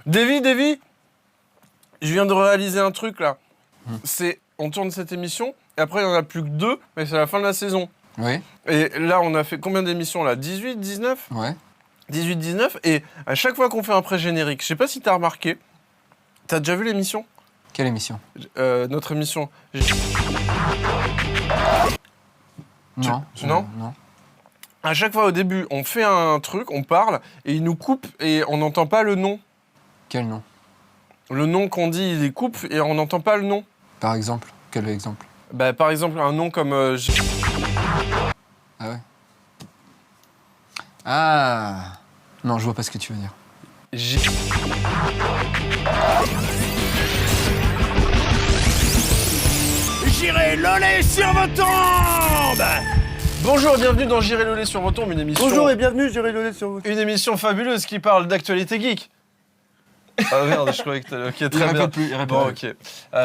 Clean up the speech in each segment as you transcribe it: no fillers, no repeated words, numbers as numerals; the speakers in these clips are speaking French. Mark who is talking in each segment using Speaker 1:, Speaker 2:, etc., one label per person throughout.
Speaker 1: Davy, je viens de réaliser un truc là. On tourne cette émission, et après il n'y en a plus que 2, mais c'est la fin de la saison.
Speaker 2: Oui.
Speaker 1: Et là, on a fait combien d'émissions là? 18, 19?
Speaker 2: Ouais.
Speaker 1: 18, 19, et à chaque fois qu'on fait un pré-générique, je sais pas si t'as remarqué, t'as déjà vu l'émission?
Speaker 2: Quelle émission?
Speaker 1: Notre émission.
Speaker 2: Non.
Speaker 1: Non. À chaque fois au début, on fait un truc, on parle, et il nous coupe, et on n'entend pas le nom.
Speaker 2: Quel nom?
Speaker 1: Le nom qu'on dit, il les coupe, et on n'entend pas le nom.
Speaker 2: Par exemple? Quel exemple?
Speaker 1: Bah, par exemple, un nom comme...
Speaker 2: Ah ouais. Ah. Non, je vois pas ce que tu veux dire.
Speaker 1: J'irai loler sur vos tombes. Bonjour et bienvenue dans J'irai loler sur vos tombes, une émission...
Speaker 3: Bonjour et bienvenue, J'irai loler sur vos tombes.
Speaker 1: Une émission fabuleuse qui parle d'actualité geek. Ah merde, je croyais que t'allais... Ok, très bien.
Speaker 2: Il répète
Speaker 1: Bon,
Speaker 2: plus.
Speaker 1: ok.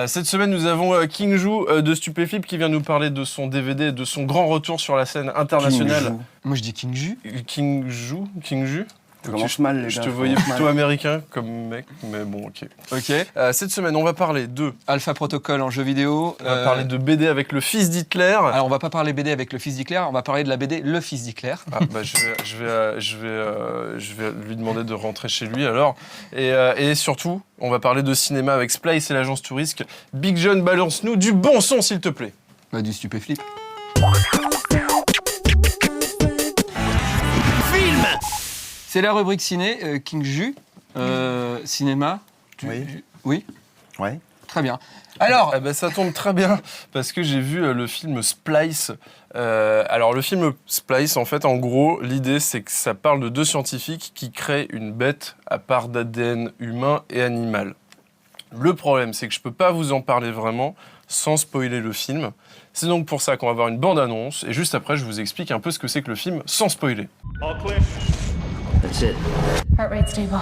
Speaker 1: Cette semaine, nous avons King Ju de Stupéflip qui vient nous parler de son DVD et de son grand retour sur la scène internationale.
Speaker 2: Moi, je dis King Ju.
Speaker 1: King Ju.
Speaker 3: Ça commence mal, les gars.
Speaker 1: Je te voyais plutôt américain comme mec, mais bon, ok.
Speaker 2: Ok.
Speaker 1: Cette semaine, on va parler de...
Speaker 2: Alpha Protocol en jeu vidéo.
Speaker 1: On va parler de BD avec le fils d'Hitler.
Speaker 2: Alors, on va pas parler BD avec le fils d'Hitler, on va parler de la BD Le Fils d'Hitler.
Speaker 1: Ah, bah, je vais lui demander de rentrer chez lui alors. Et surtout, on va parler de cinéma avec Splice et l'agence Tourisque. Big John, balance-nous du bon son, s'il te plaît.
Speaker 2: Bah, du Stupéflip.
Speaker 1: Film.
Speaker 2: C'est la rubrique ciné, King Ju, cinéma. Oui.
Speaker 3: Ouais.
Speaker 2: Très bien. Alors,
Speaker 1: Eh ben, ça tombe très bien parce que j'ai vu le film Splice. Alors le film Splice, en fait, en gros, l'idée c'est que ça parle de 2 scientifiques qui créent une bête à part d'ADN humain et animal. Le problème, c'est que je peux pas vous en parler vraiment sans spoiler le film. C'est donc pour ça qu'on va avoir une bande-annonce et juste après, je vous explique un peu ce que c'est que le film sans spoiler.
Speaker 4: That's it.
Speaker 5: Heart rate stable.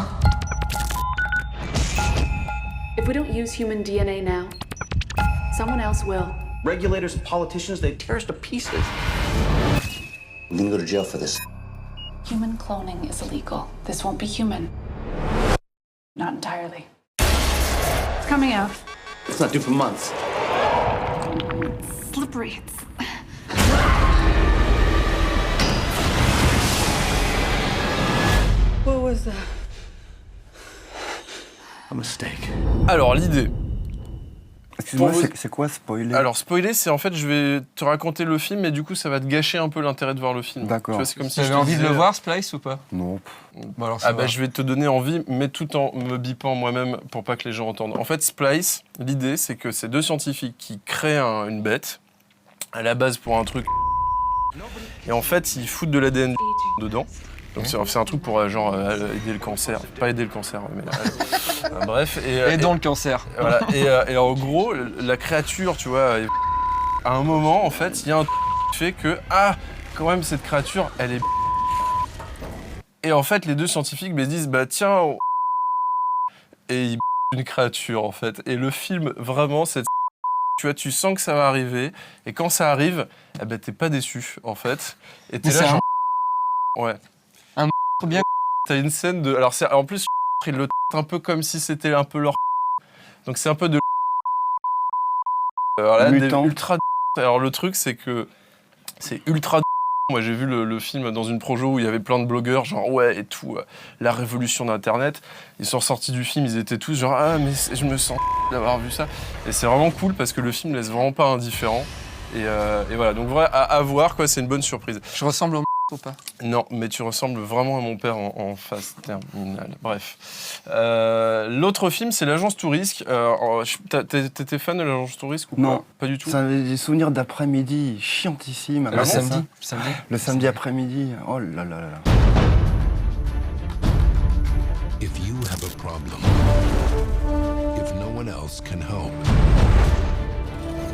Speaker 6: If we don't use human DNA now, someone else will.
Speaker 4: Regulators and politicians, they tear us to pieces. We're gonna go to jail for this.
Speaker 6: Human cloning is illegal. This won't be human. Not entirely. It's coming out.
Speaker 4: It's not due for months.
Speaker 6: Slippery.
Speaker 3: What was that?
Speaker 4: A mistake.
Speaker 1: Alors l'idée.
Speaker 3: Excuse-moi,
Speaker 1: Pour vous-
Speaker 3: c'est quoi spoiler?
Speaker 1: Alors spoiler, c'est en fait, je vais te raconter le film, mais du coup, ça va te gâcher un peu l'intérêt de voir le film.
Speaker 3: D'accord.
Speaker 1: Tu vois, c'est comme si
Speaker 2: tu
Speaker 1: je
Speaker 2: avais
Speaker 1: te
Speaker 2: envie de
Speaker 1: disais-
Speaker 2: le voir, Splice, ou pas?
Speaker 3: Non.
Speaker 2: Bon, alors,
Speaker 1: Ah bah je vais te donner envie, mais tout en me bipant moi-même pour pas que les gens entendent. En fait, Splice, l'idée c'est que c'est 2 scientifiques qui créent une bête, à la base pour un truc, et en fait ils foutent de l'ADN dedans. Donc c'est un truc pour aider le cancer, pas aider le cancer, mais bref.
Speaker 2: Et dans le cancer.
Speaker 1: Voilà, et en gros, la créature, tu vois, à un moment, en fait, il y a un truc qui fait que, quand même, cette créature, elle est... Et en fait, les 2 scientifiques se disent, bah tiens, et ils une créature, en fait. Et le film, vraiment, tu vois, tu sens que ça va arriver, et quand ça arrive, eh ben, t'es pas déçu, en fait. Et t'es
Speaker 2: Mais
Speaker 1: là,
Speaker 2: c'est
Speaker 1: genre... Ouais.
Speaker 2: Bien.
Speaker 1: T'as une scène de... Alors, en plus, ils le traitent un peu comme si c'était un peu leur... Donc, c'est un peu de... Alors là,
Speaker 3: Mutant.
Speaker 1: ultra... Alors, le truc, c'est que c'est ultra... Moi, j'ai vu le film dans une projo où il y avait plein de blogueurs, genre, ouais, et tout, la révolution d'Internet. Ils sont sortis du film, ils étaient tous genre, ah, mais je me sens d'avoir vu ça. Et c'est vraiment cool parce que le film laisse vraiment pas indifférent. Et voilà, donc vrai, à voir, quoi, c'est une bonne surprise.
Speaker 2: Je ressemble au ou pas?
Speaker 1: Non, mais tu ressembles vraiment à mon père en phase terminale. Bref. L'autre film, c'est l'agence Tourisque. T'étais fan de l'agence Tourisque ou
Speaker 3: Non.
Speaker 1: pas du tout.
Speaker 3: Ça avait des souvenirs d'après-midi chiantissimes.
Speaker 2: Le samedi.
Speaker 3: Le samedi après-midi. Oh là là là là.
Speaker 7: If you have a problem, if no one else can help,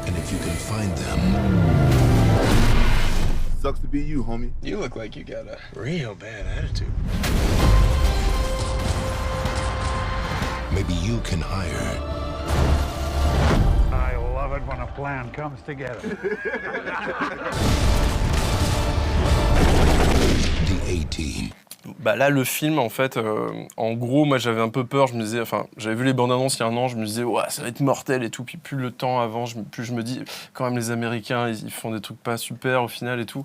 Speaker 7: and if you can find them,
Speaker 8: Sucks to be you, homie.
Speaker 9: You look like you got a real bad attitude.
Speaker 7: maybe you can hire
Speaker 10: I love it when a plan comes together.
Speaker 7: the A-Team.
Speaker 1: Bah là, le film, en fait, en gros, moi j'avais un peu peur. Je me disais, enfin, j'avais vu les bandes annonces il y a un an, je me disais, ouais, ça va être mortel et tout. Puis plus le temps avance, plus je me dis, quand même, les Américains, ils font des trucs pas super au final et tout.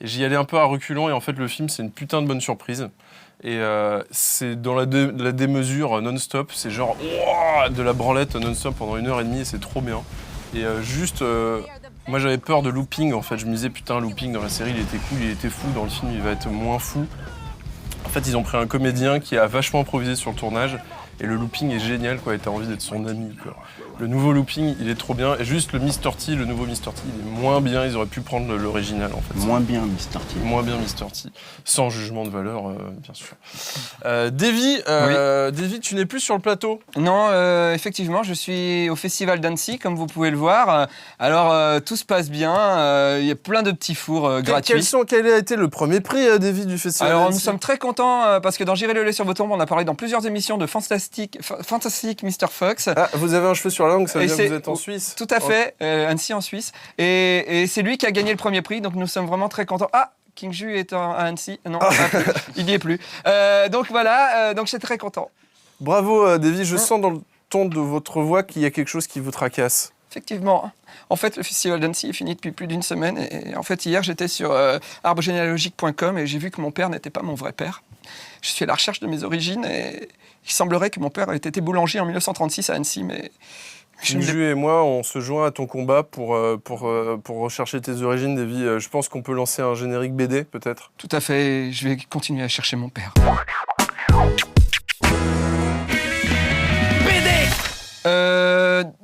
Speaker 1: Et j'y allais un peu à reculons. Et en fait, le film, c'est une putain de bonne surprise. Et c'est dans la démesure non-stop. C'est genre ouah, de la branlette non-stop pendant 1h30 et c'est trop bien. Et moi j'avais peur de looping en fait. Je me disais putain, looping dans la série il était cool, il était fou. Dans le film il va être moins fou. En fait, ils ont pris un comédien qui a vachement improvisé sur le tournage et le looping est génial quoi. Et t'as envie d'être son ami quoi. Le nouveau looping, il est trop bien. Et juste le Mr. T, le nouveau Mr. T, il est moins bien. Ils auraient pu prendre l'original en fait.
Speaker 3: Moins bien, Mr. T.
Speaker 1: Moins bien Mr. T. Sans jugement de valeur, bien sûr. Davy, Davy, tu n'es plus sur le plateau.
Speaker 2: Non, effectivement, je suis au Festival d'Annecy, comme vous pouvez le voir. Alors, tout se passe bien. Il y a plein de petits fours gratuits.
Speaker 1: Quel a été le premier prix, Davy, du Festival
Speaker 2: Alors, nous
Speaker 1: d'Annecy
Speaker 2: sommes très contents parce que dans J'irai le lait sur vos tombes, on a parlé dans plusieurs émissions de Fantastic Mr. Fox.
Speaker 1: Ah, vous avez un cheveu sur la langue, ça veut
Speaker 2: Et
Speaker 1: dire que
Speaker 2: c'est-
Speaker 1: vous êtes en Suisse.
Speaker 2: Tout à fait, Annecy en Suisse. Et c'est lui qui a gagné le premier prix, donc nous sommes vraiment très contents. Ah, King Ju est à Annecy. Non, il n'y est plus. Donc voilà, donc j'étais très content.
Speaker 1: Bravo, Davy. Je sens dans le ton de votre voix qu'il y a quelque chose qui vous tracasse.
Speaker 2: Effectivement. En fait, le festival d'Annecy est fini depuis plus d'une semaine. Et en fait, hier, j'étais sur arbregénéalogique.com et j'ai vu que mon père n'était pas mon vrai père. Je suis à la recherche de mes origines et il semblerait que mon père ait été boulanger en 1936 à Annecy, mais je ne l'ai-
Speaker 1: Jules et moi, on se joint à ton combat pour rechercher tes origines, Davy. Je pense qu'on peut lancer un générique BD, peut-être.
Speaker 2: Tout à fait, je vais continuer à chercher mon père.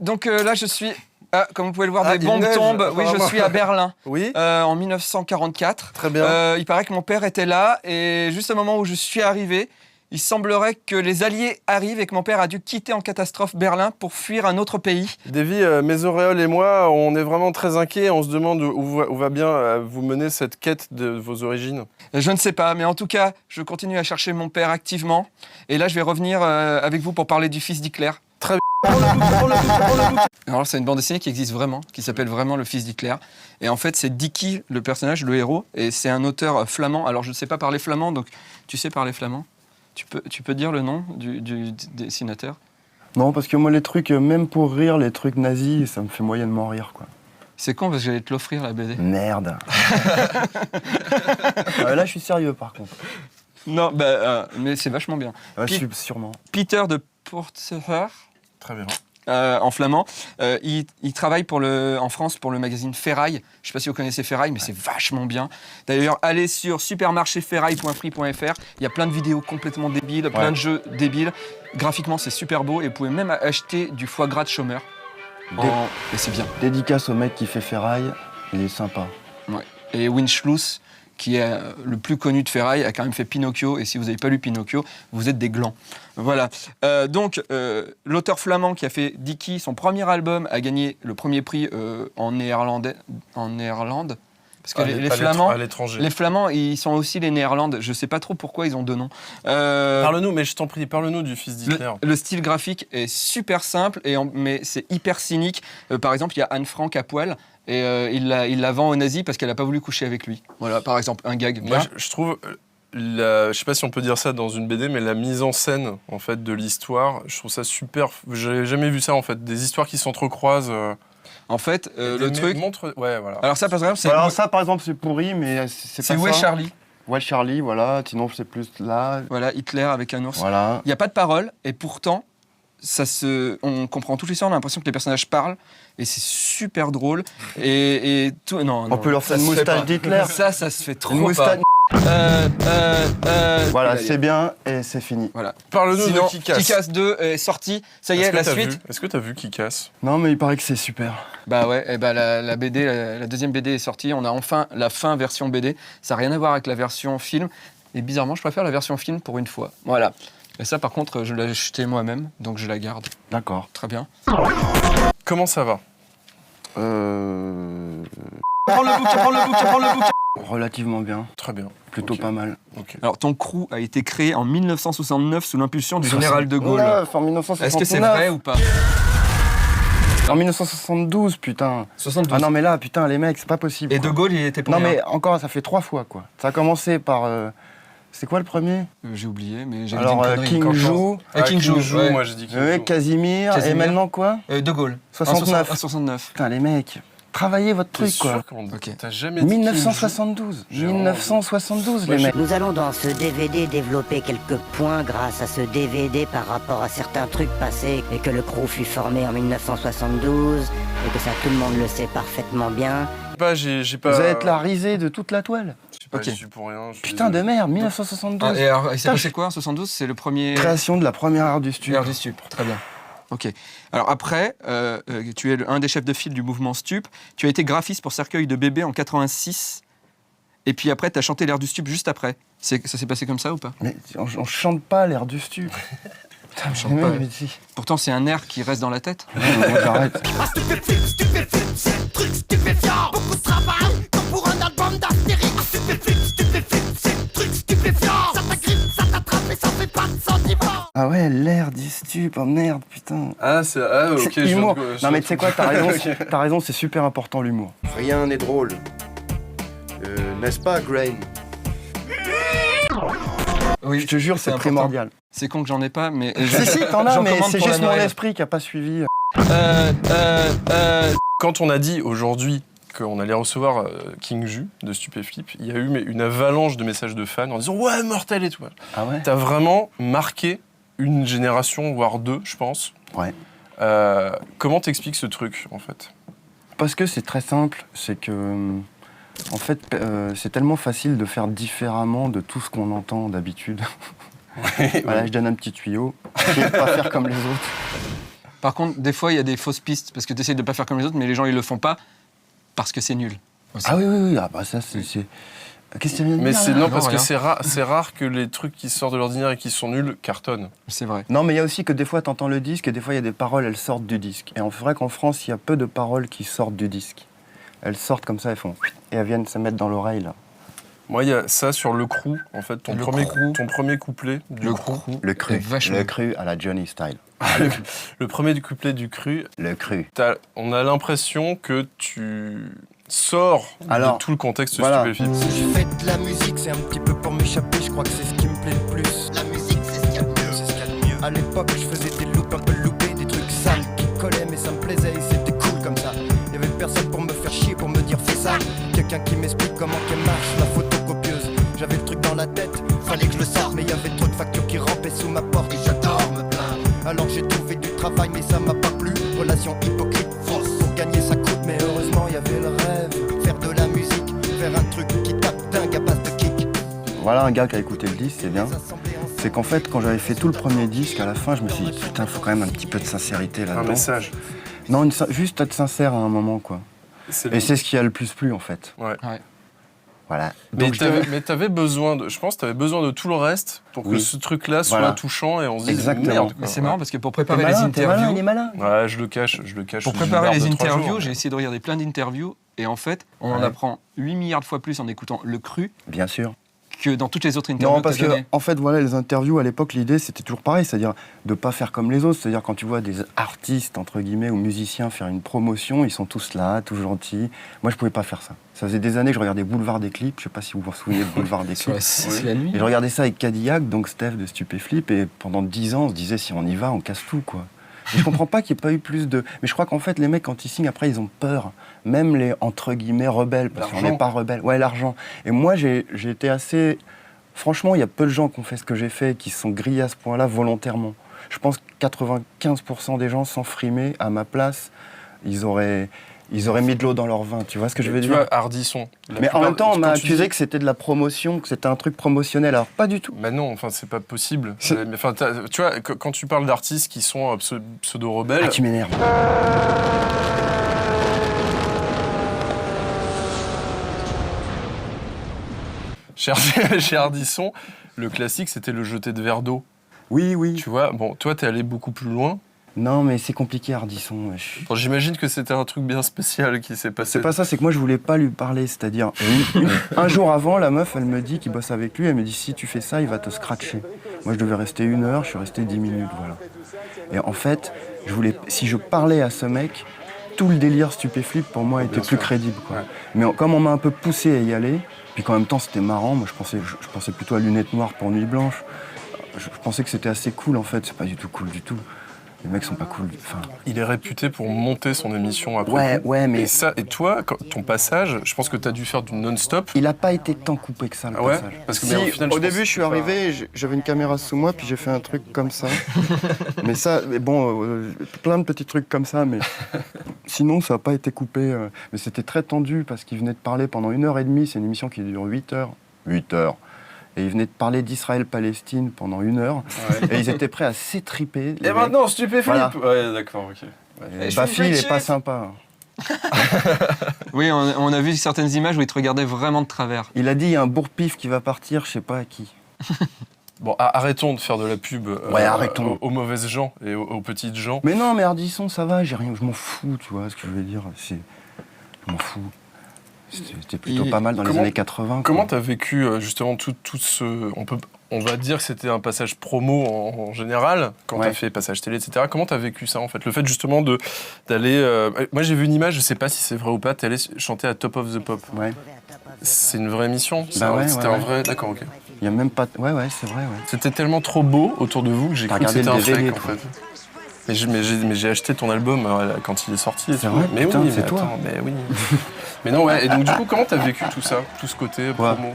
Speaker 2: Donc là, je suis... Ah, comme vous pouvez le voir,
Speaker 1: Ah,
Speaker 2: des
Speaker 1: il
Speaker 2: bombes
Speaker 1: neige,
Speaker 2: tombent. Oui, je
Speaker 1: apparemment.
Speaker 2: suis à Berlin.
Speaker 1: Oui,
Speaker 2: En 1944.
Speaker 1: très bien.
Speaker 2: Il paraît que mon père était là et juste au moment où je suis arrivé, il semblerait que les Alliés arrivent et que mon père a dû quitter en catastrophe Berlin pour fuir un autre pays.
Speaker 1: Davy, mes auréoles et moi, on est vraiment très inquiets. On se demande où va bien vous mener cette quête de vos origines.
Speaker 2: Je ne sais pas, mais en tout cas, je continue à chercher mon père activement. Et là, je vais revenir avec vous pour parler du fils d'Hitler.
Speaker 1: Très bien.
Speaker 2: Alors, c'est une bande dessinée qui existe vraiment, qui s'appelle vraiment Le Fils d'Hitler. Et en fait, c'est Dicky, le personnage, le héros, et c'est un auteur flamand. Alors, je ne sais pas parler flamand, donc tu sais parler flamand? Tu peux dire le nom du dessinateur?
Speaker 3: Non, parce que moi, les trucs, même pour rire, les trucs nazis, ça me fait moyennement rire, quoi.
Speaker 2: C'est con parce que j'allais te l'offrir, la BD.
Speaker 3: Merde. Là, je suis sérieux, par contre.
Speaker 2: Non, mais c'est vachement bien.
Speaker 3: Ouais,
Speaker 2: Puis-
Speaker 3: sûrement.
Speaker 2: Peter de Porteher,
Speaker 1: Très bien.
Speaker 2: en flamand, il travaille en France pour le magazine Ferraille. Je ne sais pas si vous connaissez Ferraille, mais c'est vachement bien. D'ailleurs, allez sur supermarchéferraille.free.fr. Il y a plein de vidéos complètement débiles, plein de jeux débiles. Graphiquement, c'est super beau et vous pouvez même acheter du foie gras de chômeur. Et c'est bien.
Speaker 3: Dédicace au mec qui fait Ferraille, il est sympa.
Speaker 2: Ouais. Et Winschluss, qui est le plus connu de Ferraille, a quand même fait Pinocchio. Et si vous n'avez pas lu Pinocchio, vous êtes des glands. Voilà. Donc, l'auteur flamand qui a fait Dicky, son premier album, a gagné le premier prix en Néerlande. Parce que
Speaker 1: À l'étranger.
Speaker 2: les Flamands, ils sont aussi les Néerlandes. Je ne sais pas trop pourquoi ils ont deux noms.
Speaker 1: Parle-nous, mais je t'en prie, parle-nous du fils d'Hitler.
Speaker 2: Le style graphique est super simple, mais c'est hyper cynique. Par exemple, il y a Anne Frank à poil, et il la vend aux nazis parce qu'elle n'a pas voulu coucher avec lui. Voilà, par exemple, un gag.
Speaker 1: Moi, je trouve, je sais pas si on peut dire ça dans une BD, mais la mise en scène en fait de l'histoire, je trouve ça super. J'ai jamais vu ça en fait, des histoires qui s'entrecroisent.
Speaker 2: En fait, le truc...
Speaker 1: Ouais, voilà.
Speaker 2: Alors ça, par exemple, c'est...
Speaker 3: Alors ça, par exemple, c'est pourri, mais c'est
Speaker 2: c'est
Speaker 3: pas
Speaker 2: Où est
Speaker 3: ça.
Speaker 2: Charlie?
Speaker 3: Ouais, Charlie, voilà. Sinon, c'est plus là.
Speaker 2: Voilà, Hitler avec un ours.
Speaker 3: Voilà.
Speaker 2: Il n'y a pas de parole, et pourtant, on comprend toute l'histoire, on a l'impression que les personnages parlent, et c'est super drôle. Et tout... Non,
Speaker 3: On peut leur faire
Speaker 2: ça
Speaker 3: une
Speaker 2: se fait
Speaker 3: moustache
Speaker 2: pas.
Speaker 3: d'Hitler.
Speaker 2: Ça se fait trop
Speaker 3: Une moustache.
Speaker 2: pas.
Speaker 3: Voilà, c'est bien et c'est fini.
Speaker 2: Voilà.
Speaker 1: Parle-nous
Speaker 2: Sinon,
Speaker 1: de Kick-Ass.
Speaker 2: Kick-Ass 2 est sorti, ça y est, la suite.
Speaker 1: Est-ce que t'as vu Kick-Ass?
Speaker 3: Non, mais il paraît que c'est super.
Speaker 2: Bah ouais, et bah la BD, la deuxième BD est sortie, on a enfin la fin version BD. Ça n'a rien à voir avec la version film, et bizarrement, je préfère la version film pour une fois. Voilà. Et ça, par contre, je l'ai acheté moi-même, donc je la garde.
Speaker 3: D'accord.
Speaker 2: Très bien.
Speaker 1: Comment ça va?
Speaker 2: Prends le bouquin.
Speaker 3: Relativement bien.
Speaker 1: Très bien.
Speaker 3: Plutôt
Speaker 1: Ok.
Speaker 3: pas mal.
Speaker 1: Ok.
Speaker 2: Alors, ton crew a été créé en 1969 sous l'impulsion du général de Gaulle.
Speaker 3: 1969, en 1969.
Speaker 2: Est-ce que c'est vrai ou pas?
Speaker 3: En 1972, putain.
Speaker 2: 72.
Speaker 3: Ah non, mais là, putain, les mecs, c'est pas possible.
Speaker 2: Et
Speaker 3: quoi.
Speaker 2: de Gaulle, il était pour
Speaker 3: Non,
Speaker 2: rien.
Speaker 3: mais encore, ça fait 3 fois, quoi. Ça a commencé par C'est quoi le premier?
Speaker 2: J'ai oublié, mais j'ai dit
Speaker 3: Alors,
Speaker 2: une connerie.
Speaker 3: King Jou,
Speaker 2: King Jou, ouais.
Speaker 1: moi j'ai dit King Jou.
Speaker 3: Casimir, et
Speaker 2: Casimir.
Speaker 3: maintenant quoi?
Speaker 2: De Gaulle.
Speaker 3: 69.
Speaker 2: 69.
Speaker 3: Putain, les mecs, travaillez votre
Speaker 1: T'es
Speaker 3: truc, quoi.
Speaker 1: sûr qu'on
Speaker 2: Ok.
Speaker 1: t'as jamais dit King Jou?
Speaker 3: 1972.
Speaker 1: J'ai
Speaker 3: 1972,
Speaker 1: Moi,
Speaker 3: les mecs.
Speaker 5: Nous allons dans ce DVD développer quelques points grâce à ce DVD par rapport à certains trucs passés et que le crew fut formé en 1972 et que ça tout le monde le sait parfaitement bien.
Speaker 1: J'ai pas.
Speaker 3: Vous allez être la risée de toute la toile.
Speaker 1: J'ai pas
Speaker 2: Ok.
Speaker 1: j'y suis pour rien. je suis
Speaker 3: Putain de
Speaker 1: désolé.
Speaker 3: merde, 1972.
Speaker 2: Et alors, il s'est
Speaker 3: Putain,
Speaker 2: passé quoi en 72? C'est le premier.
Speaker 3: Création de la première ère du stup.
Speaker 2: Ère du stup, très bien. Ok. Alors après, tu es un des chefs de file du mouvement Stup. Tu as été graphiste pour Cercueil de bébé en 86. Et puis après, tu as chanté l'air du stup juste après. Ça s'est passé comme ça ou pas?
Speaker 3: Mais on chante pas l'air du stup. Putain,
Speaker 2: chante
Speaker 3: les
Speaker 2: pas.
Speaker 3: mecs, mais si.
Speaker 2: Pourtant, c'est un air qui reste dans la tête.
Speaker 3: Ouais, moi, j'arrête. Ah ouais, l'air du stup, oh merde, putain.
Speaker 1: Ah, ok.
Speaker 3: C'est
Speaker 1: je
Speaker 3: humour.
Speaker 1: viens de-
Speaker 3: Non mais tu sais quoi, t'as raison,
Speaker 1: Ok.
Speaker 3: t'as raison, c'est super important l'humour.
Speaker 9: Rien n'est drôle. N'est-ce pas, Grain?
Speaker 2: Oui,
Speaker 3: Je te jure, c'est
Speaker 2: important.
Speaker 3: primordial.
Speaker 2: C'est con que j'en ai pas, mais.
Speaker 3: Si, si, t'en as,
Speaker 2: J'en
Speaker 3: mais
Speaker 2: commande
Speaker 3: c'est
Speaker 2: pour
Speaker 3: juste
Speaker 2: la
Speaker 3: mon
Speaker 2: Noël.
Speaker 3: esprit qui a pas suivi.
Speaker 1: Quand on a dit aujourd'hui qu'on allait recevoir King Ju de Stupéflip, il y a eu une avalanche de messages de fans en disant ouais, mortel et tout.
Speaker 3: Ah ouais?
Speaker 1: T'as vraiment marqué une génération, voire deux, je pense.
Speaker 3: Ouais.
Speaker 1: Comment t'expliques ce truc, en fait?
Speaker 3: Parce que c'est très simple, c'est que, en fait, c'est tellement facile de faire différemment de tout ce qu'on entend d'habitude. Voilà, je donne un petit tuyau, et de pas faire comme les autres.
Speaker 2: Par contre, des fois, il y a des fausses pistes parce que tu essaies de pas faire comme les autres, mais les gens, ils le font pas parce que c'est nul. aussi.
Speaker 3: Ah oui, oui, oui, ah bah ça, c'est... Qu'est-ce que tu viens de
Speaker 1: Mais
Speaker 3: dire,
Speaker 1: c'est
Speaker 3: là
Speaker 1: non, parce
Speaker 2: rien.
Speaker 1: que c'est rare que les trucs qui sortent de l'ordinaire et qui sont nuls cartonnent.
Speaker 2: C'est vrai.
Speaker 3: Non, mais il y a aussi que des fois, t'entends le disque et des fois, il y a des paroles, elles sortent du disque. Et c'est vrai qu'en France, il y a peu de paroles qui sortent du disque. Elles sortent comme ça, elles font... Et elles viennent se mettre dans l'oreille, là.
Speaker 1: Moi, il y a ça sur le crew, en fait, ton premier couplet du
Speaker 2: Le
Speaker 1: crew.
Speaker 3: Le cru.
Speaker 2: Vachement.
Speaker 3: Le cru à la Johnny Style.
Speaker 1: Le premier du couplet du cru,
Speaker 3: Le cru.
Speaker 1: on a l'impression que tu sors
Speaker 3: Alors,
Speaker 1: de tout le contexte
Speaker 3: voilà.
Speaker 1: Stupéflip.
Speaker 8: Si je fais de la musique, c'est un petit peu pour m'échapper, je crois que c'est ce qui me plaît le plus. La musique, c'est ce qu'il y a de mieux. C'est ce qu'il y a de mieux. À l'époque, je faisais des loops un peu loupés, des trucs sales qui collaient, mais ça me plaisait et c'était cool comme ça. Y avait personne pour me faire chier, pour me dire fais ça. Quelqu'un qui m'explique comment qu'elle marche, la photocopieuse. J'avais le truc dans la tête, fallait que je le sorte, mais y avait trop de factures qui rampaient sous ma porte et j'adore me plaindre. Alors j'ai trouvé du travail, mais ça m'a pas plu. Relation hypocrite, fausse. Pour gagner, ça coûte, mais heureusement, y avait le rêve. Faire de la musique, faire un truc qui tape dingue à base de kick.
Speaker 3: Voilà un gars qui a écouté le disque, c'est bien. C'est qu'en fait, quand j'avais fait tout le premier disque, à la fin, je me suis dit, putain, faut quand même un petit peu de sincérité
Speaker 1: Un
Speaker 3: là-dedans.
Speaker 1: message.
Speaker 3: Non, juste être sincère à un moment, quoi.
Speaker 1: C'est
Speaker 3: Et c'est ce qui a le plus plu, en fait.
Speaker 1: Ouais.
Speaker 3: Voilà.
Speaker 1: Mais
Speaker 3: Donc,
Speaker 1: t'avais besoin de, je pense, t'avais besoin de tout le reste pour que
Speaker 3: Oui.
Speaker 1: ce truc-là soit
Speaker 3: Voilà.
Speaker 1: touchant et on se dise
Speaker 3: Exactement.
Speaker 1: merde. quoi.
Speaker 2: Mais c'est marrant parce que pour
Speaker 3: T'es
Speaker 2: préparer les
Speaker 3: malin, t'es malin, il
Speaker 2: interviews,
Speaker 3: est malin.
Speaker 1: Ouais, je le cache.
Speaker 2: pour
Speaker 1: J'ai
Speaker 2: préparer
Speaker 1: une
Speaker 2: les
Speaker 1: barbe de 3
Speaker 2: interviews,
Speaker 1: jours,
Speaker 2: j'ai essayé de regarder plein d'interviews et en fait, on en
Speaker 3: Ouais.
Speaker 2: apprend 8 milliards de fois plus en écoutant le cru
Speaker 3: Bien sûr.
Speaker 2: que dans toutes les autres interviews
Speaker 3: Non, parce
Speaker 2: que
Speaker 3: que,
Speaker 2: t'as données.
Speaker 3: en fait, voilà, les interviews, à l'époque, l'idée, c'était toujours pareil, c'est-à-dire de pas faire comme les autres. C'est-à-dire, quand tu vois des artistes, entre guillemets, ou musiciens faire une promotion, ils sont tous là, tout gentils. Moi, je pouvais pas faire ça. Ça faisait des années que je regardais Boulevard des clips. Je sais pas si vous vous souvenez de Boulevard des clips.
Speaker 2: C'est la nuit.
Speaker 3: Et je regardais ça avec Cadillac, donc Steph de Stupéflip, et pendant 10 ans, on se disait, si on y va, on casse tout, quoi. Et je comprends pas qu'il n'y ait pas eu plus de... Mais je crois qu'en fait, les mecs, quand ils signent, après, ils ont peur. Même les, entre guillemets, rebelles, parce qu'on
Speaker 1: L'argent.
Speaker 3: n'est pas rebelles. Ouais, l'argent. Et moi, j'ai été assez... Franchement, il y a peu de gens qui ont fait ce que j'ai fait, qui se sont grillés à ce point-là volontairement. Je pense que 95% des gens, sans frimer, à ma place, ils auraient mis de l'eau dans leur vin. Tu vois ce que je veux
Speaker 1: Tu
Speaker 3: dire?
Speaker 1: vois, Hardisson. La
Speaker 3: Mais en
Speaker 1: plupart-
Speaker 3: même temps, on m'a
Speaker 1: quand tu
Speaker 3: accusé
Speaker 1: dis-
Speaker 3: que c'était de la promotion, que c'était un truc promotionnel. Alors, pas du tout.
Speaker 1: Bah non, enfin, c'est pas possible.
Speaker 3: C'est-
Speaker 1: Mais, enfin, tu vois, quand tu parles d'artistes qui sont pseudo-rebelles,
Speaker 3: Ah, tu m'énerves.
Speaker 1: chez Hardisson, le classique, c'était le jeter de verre d'eau.
Speaker 3: Oui, oui.
Speaker 1: Tu vois, bon, toi, t'es allé beaucoup plus loin.
Speaker 3: Non, mais c'est compliqué, Hardisson. wesh.
Speaker 1: Bon, j'imagine que c'était un truc bien spécial qui s'est passé.
Speaker 3: C'est pas ça, c'est que moi, je voulais pas lui parler. C'est-à-dire, un jour avant, la meuf, elle me dit qu'il bosse avec lui. Elle me dit, si tu fais ça, il va te scratcher. Moi, je devais rester 1 heure, je suis resté 10 minutes, voilà. Et en fait, si je parlais à ce mec, tout le délire Stupéflip pour moi était plus crédible, quoi.
Speaker 1: Ouais.
Speaker 3: Mais comme on m'a un peu poussé à y aller, puis qu'en même temps c'était marrant, moi je pensais plutôt à Lunettes Noires pour Nuit Blanche. Je pensais que c'était assez cool en fait, c'est pas du tout cool du tout. Les mecs sont pas cool. Enfin...
Speaker 1: Il est réputé pour monter son émission après.
Speaker 3: Ouais, mais...
Speaker 1: Et toi, ton passage, je pense que t'as dû faire du non-stop.
Speaker 3: Il a pas été tant coupé que ça, le
Speaker 1: Ouais,
Speaker 3: passage.
Speaker 1: parce que
Speaker 3: Si,
Speaker 1: mais au final,
Speaker 3: au
Speaker 1: je pense
Speaker 3: début,
Speaker 1: que
Speaker 3: je suis
Speaker 1: c'est
Speaker 3: arrivé, j'avais une caméra sous moi, puis j'ai fait un truc comme ça. mais bon, plein de petits trucs comme ça, mais sinon, ça n'a pas été coupé. Mais c'était très tendu, parce qu'il venait de parler pendant 1h30, c'est une émission qui dure 8 heures. 8 heures. Et ils venaient de parler d'Israël-Palestine pendant 1 heure.
Speaker 1: Ouais.
Speaker 3: Et ils étaient prêts à s'étriper.
Speaker 1: Et maintenant, Stupéflip.
Speaker 3: Voilà.
Speaker 1: Ouais, d'accord, ok.
Speaker 3: Et Bafi, il est pas sympa.
Speaker 2: Oui, on a vu certaines images où il te regardait vraiment de travers.
Speaker 3: Il a dit, il y a un bourre-pif qui va partir, je sais pas à qui.
Speaker 1: Bon, arrêtons de faire de la pub
Speaker 3: arrêtons.
Speaker 1: aux mauvaises gens et aux petites gens.
Speaker 3: Mais non, mais Ardisson, ça va, j'ai rien, je m'en fous, tu vois ce que je veux dire. Je m'en fous. C'était plutôt pas mal dans les années 80.
Speaker 1: Comment t'as vécu justement tout ce... On va dire que c'était un passage promo en général, quand t'as fait passage télé, etc. Comment t'as vécu ça en fait? Le fait justement d'aller... Moi j'ai vu une image, je sais pas si c'est vrai ou pas, t'es allé chanter à Top of the Pop.
Speaker 3: Ouais.
Speaker 1: C'est une vraie émission?
Speaker 3: Ouais,
Speaker 1: c'était un vrai... D'accord, ok.
Speaker 3: Il y a même pas... Ouais, c'est vrai, ouais.
Speaker 1: C'était tellement trop beau autour de vous que j'ai cru que c'était un
Speaker 3: DVD,
Speaker 1: fake en fait. Mais j'ai acheté ton album quand il est sorti.
Speaker 3: C'est vrai?
Speaker 1: Mais
Speaker 3: Putain,
Speaker 1: oui,
Speaker 3: c'est
Speaker 1: mais
Speaker 3: toi.
Speaker 1: attends, mais oui. Mais non, ouais. Et donc du coup, comment t'as vécu tout ça, tout ce côté promo?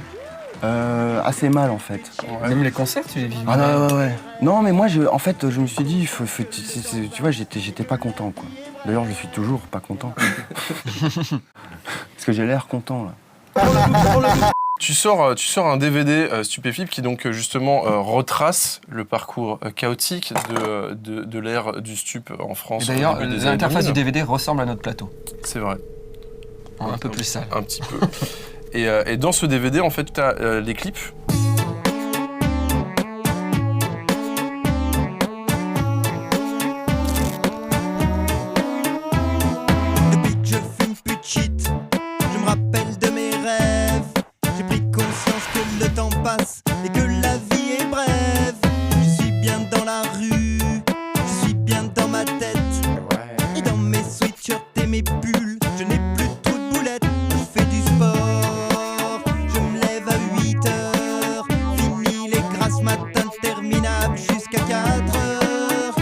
Speaker 3: Assez mal en fait.
Speaker 1: Ouais.
Speaker 2: Même les concerts, tu les vis.
Speaker 3: Ah non, ouais. Non, mais moi, en fait, je me suis dit, tu vois, j'étais pas content, quoi. D'ailleurs, je suis toujours pas content. Parce que j'ai l'air content, là.
Speaker 1: Tu sors un DVD Stupéflip qui donc justement retrace le parcours chaotique de l'ère du stup en France.
Speaker 2: D'ailleurs,
Speaker 1: au début des années
Speaker 2: l'interface
Speaker 1: 2000.
Speaker 2: du DVD ressemble à notre plateau.
Speaker 1: C'est vrai.
Speaker 2: Un peu plus sale.
Speaker 1: Un petit peu. Et dans ce DVD, en fait, tu as les clips.
Speaker 8: Depuis que je fume plus de shit, je me rappelle de mes rêves. J'ai pris conscience que le temps passe et que la vie est brève. Je suis bien dans la rue, je suis bien dans ma tête. Et dans mes sweatshirts et mes pulls, je n'ai plus trop de boulettes. Je fais du sport, je me lève à 8 heures. Fini les grasses matins interminables jusqu'à 4 heures.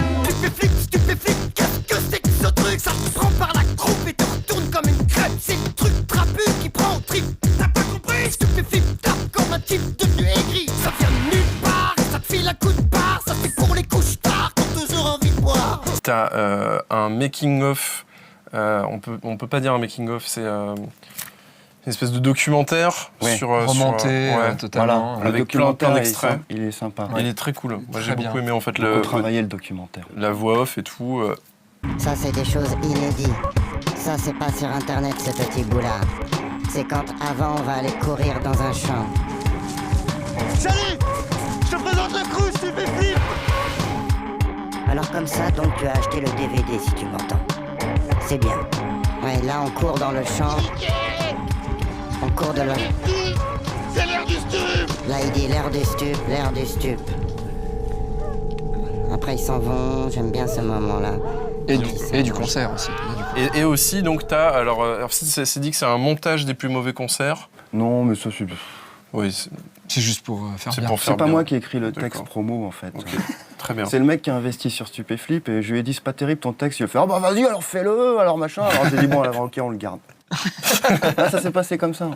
Speaker 8: Stupéflip, qu'est-ce que c'est que ce truc? Ça te prend par la croupe et te retourne comme une crêpe. C'est le truc trapu qui prend au trip. T'as pas compris? Stupéflip, tape comme un type devenu aigri. Ça vient de nulle part et ça te file un coup de barre. Ça fait pour les couches tard quand toujours envie de boire.
Speaker 1: T'as un making-of, on peut pas dire un making-of, c'est une espèce de documentaire sur...
Speaker 2: remonté
Speaker 1: ouais,
Speaker 2: totalement.
Speaker 3: Voilà. Le
Speaker 1: avec plein
Speaker 3: documentaire,
Speaker 1: d'extraits.
Speaker 3: il est sympa.
Speaker 1: Il est très cool. Moi j'ai
Speaker 2: Très
Speaker 1: beaucoup
Speaker 2: bien.
Speaker 1: aimé en fait
Speaker 3: On travaillait le documentaire.
Speaker 1: la voix off et tout.
Speaker 5: Ça, c'est des choses inédites. Ça, c'est pas sur Internet, ce petit bout-là. C'est quand, avant, on va aller courir dans un champ.
Speaker 8: Salut, je te présente le crew Stupéflip.
Speaker 5: Alors comme ça, donc, tu as acheté le DVD, si tu m'entends. C'est bien. Ouais, là, on court dans le champ. On court de l'autre.
Speaker 8: C'est l'heure du stup.
Speaker 5: Là, il dit l'air du stup. Après, ils s'en vont. J'aime bien ce moment-là.
Speaker 2: Et du concert aussi.
Speaker 1: Et aussi, donc, t'as... Alors, c'est dit que c'est un montage des plus mauvais concerts.
Speaker 3: Non, mais ça, c'est...
Speaker 1: Oui,
Speaker 2: C'est juste pour faire
Speaker 1: c'est
Speaker 2: bien.
Speaker 1: pour faire
Speaker 3: C'est pas
Speaker 1: bien.
Speaker 3: moi qui ai écrit le texte
Speaker 1: D'accord.
Speaker 3: promo, en fait.
Speaker 1: Ok, très bien.
Speaker 3: C'est le mec qui a investi sur Stupéflip et je lui ai dit c'est pas terrible ton texte. Il a fait ah bah vas-y alors fais-le alors machin. Alors j'ai dit bon alors ok on le garde. Là ça s'est passé comme ça.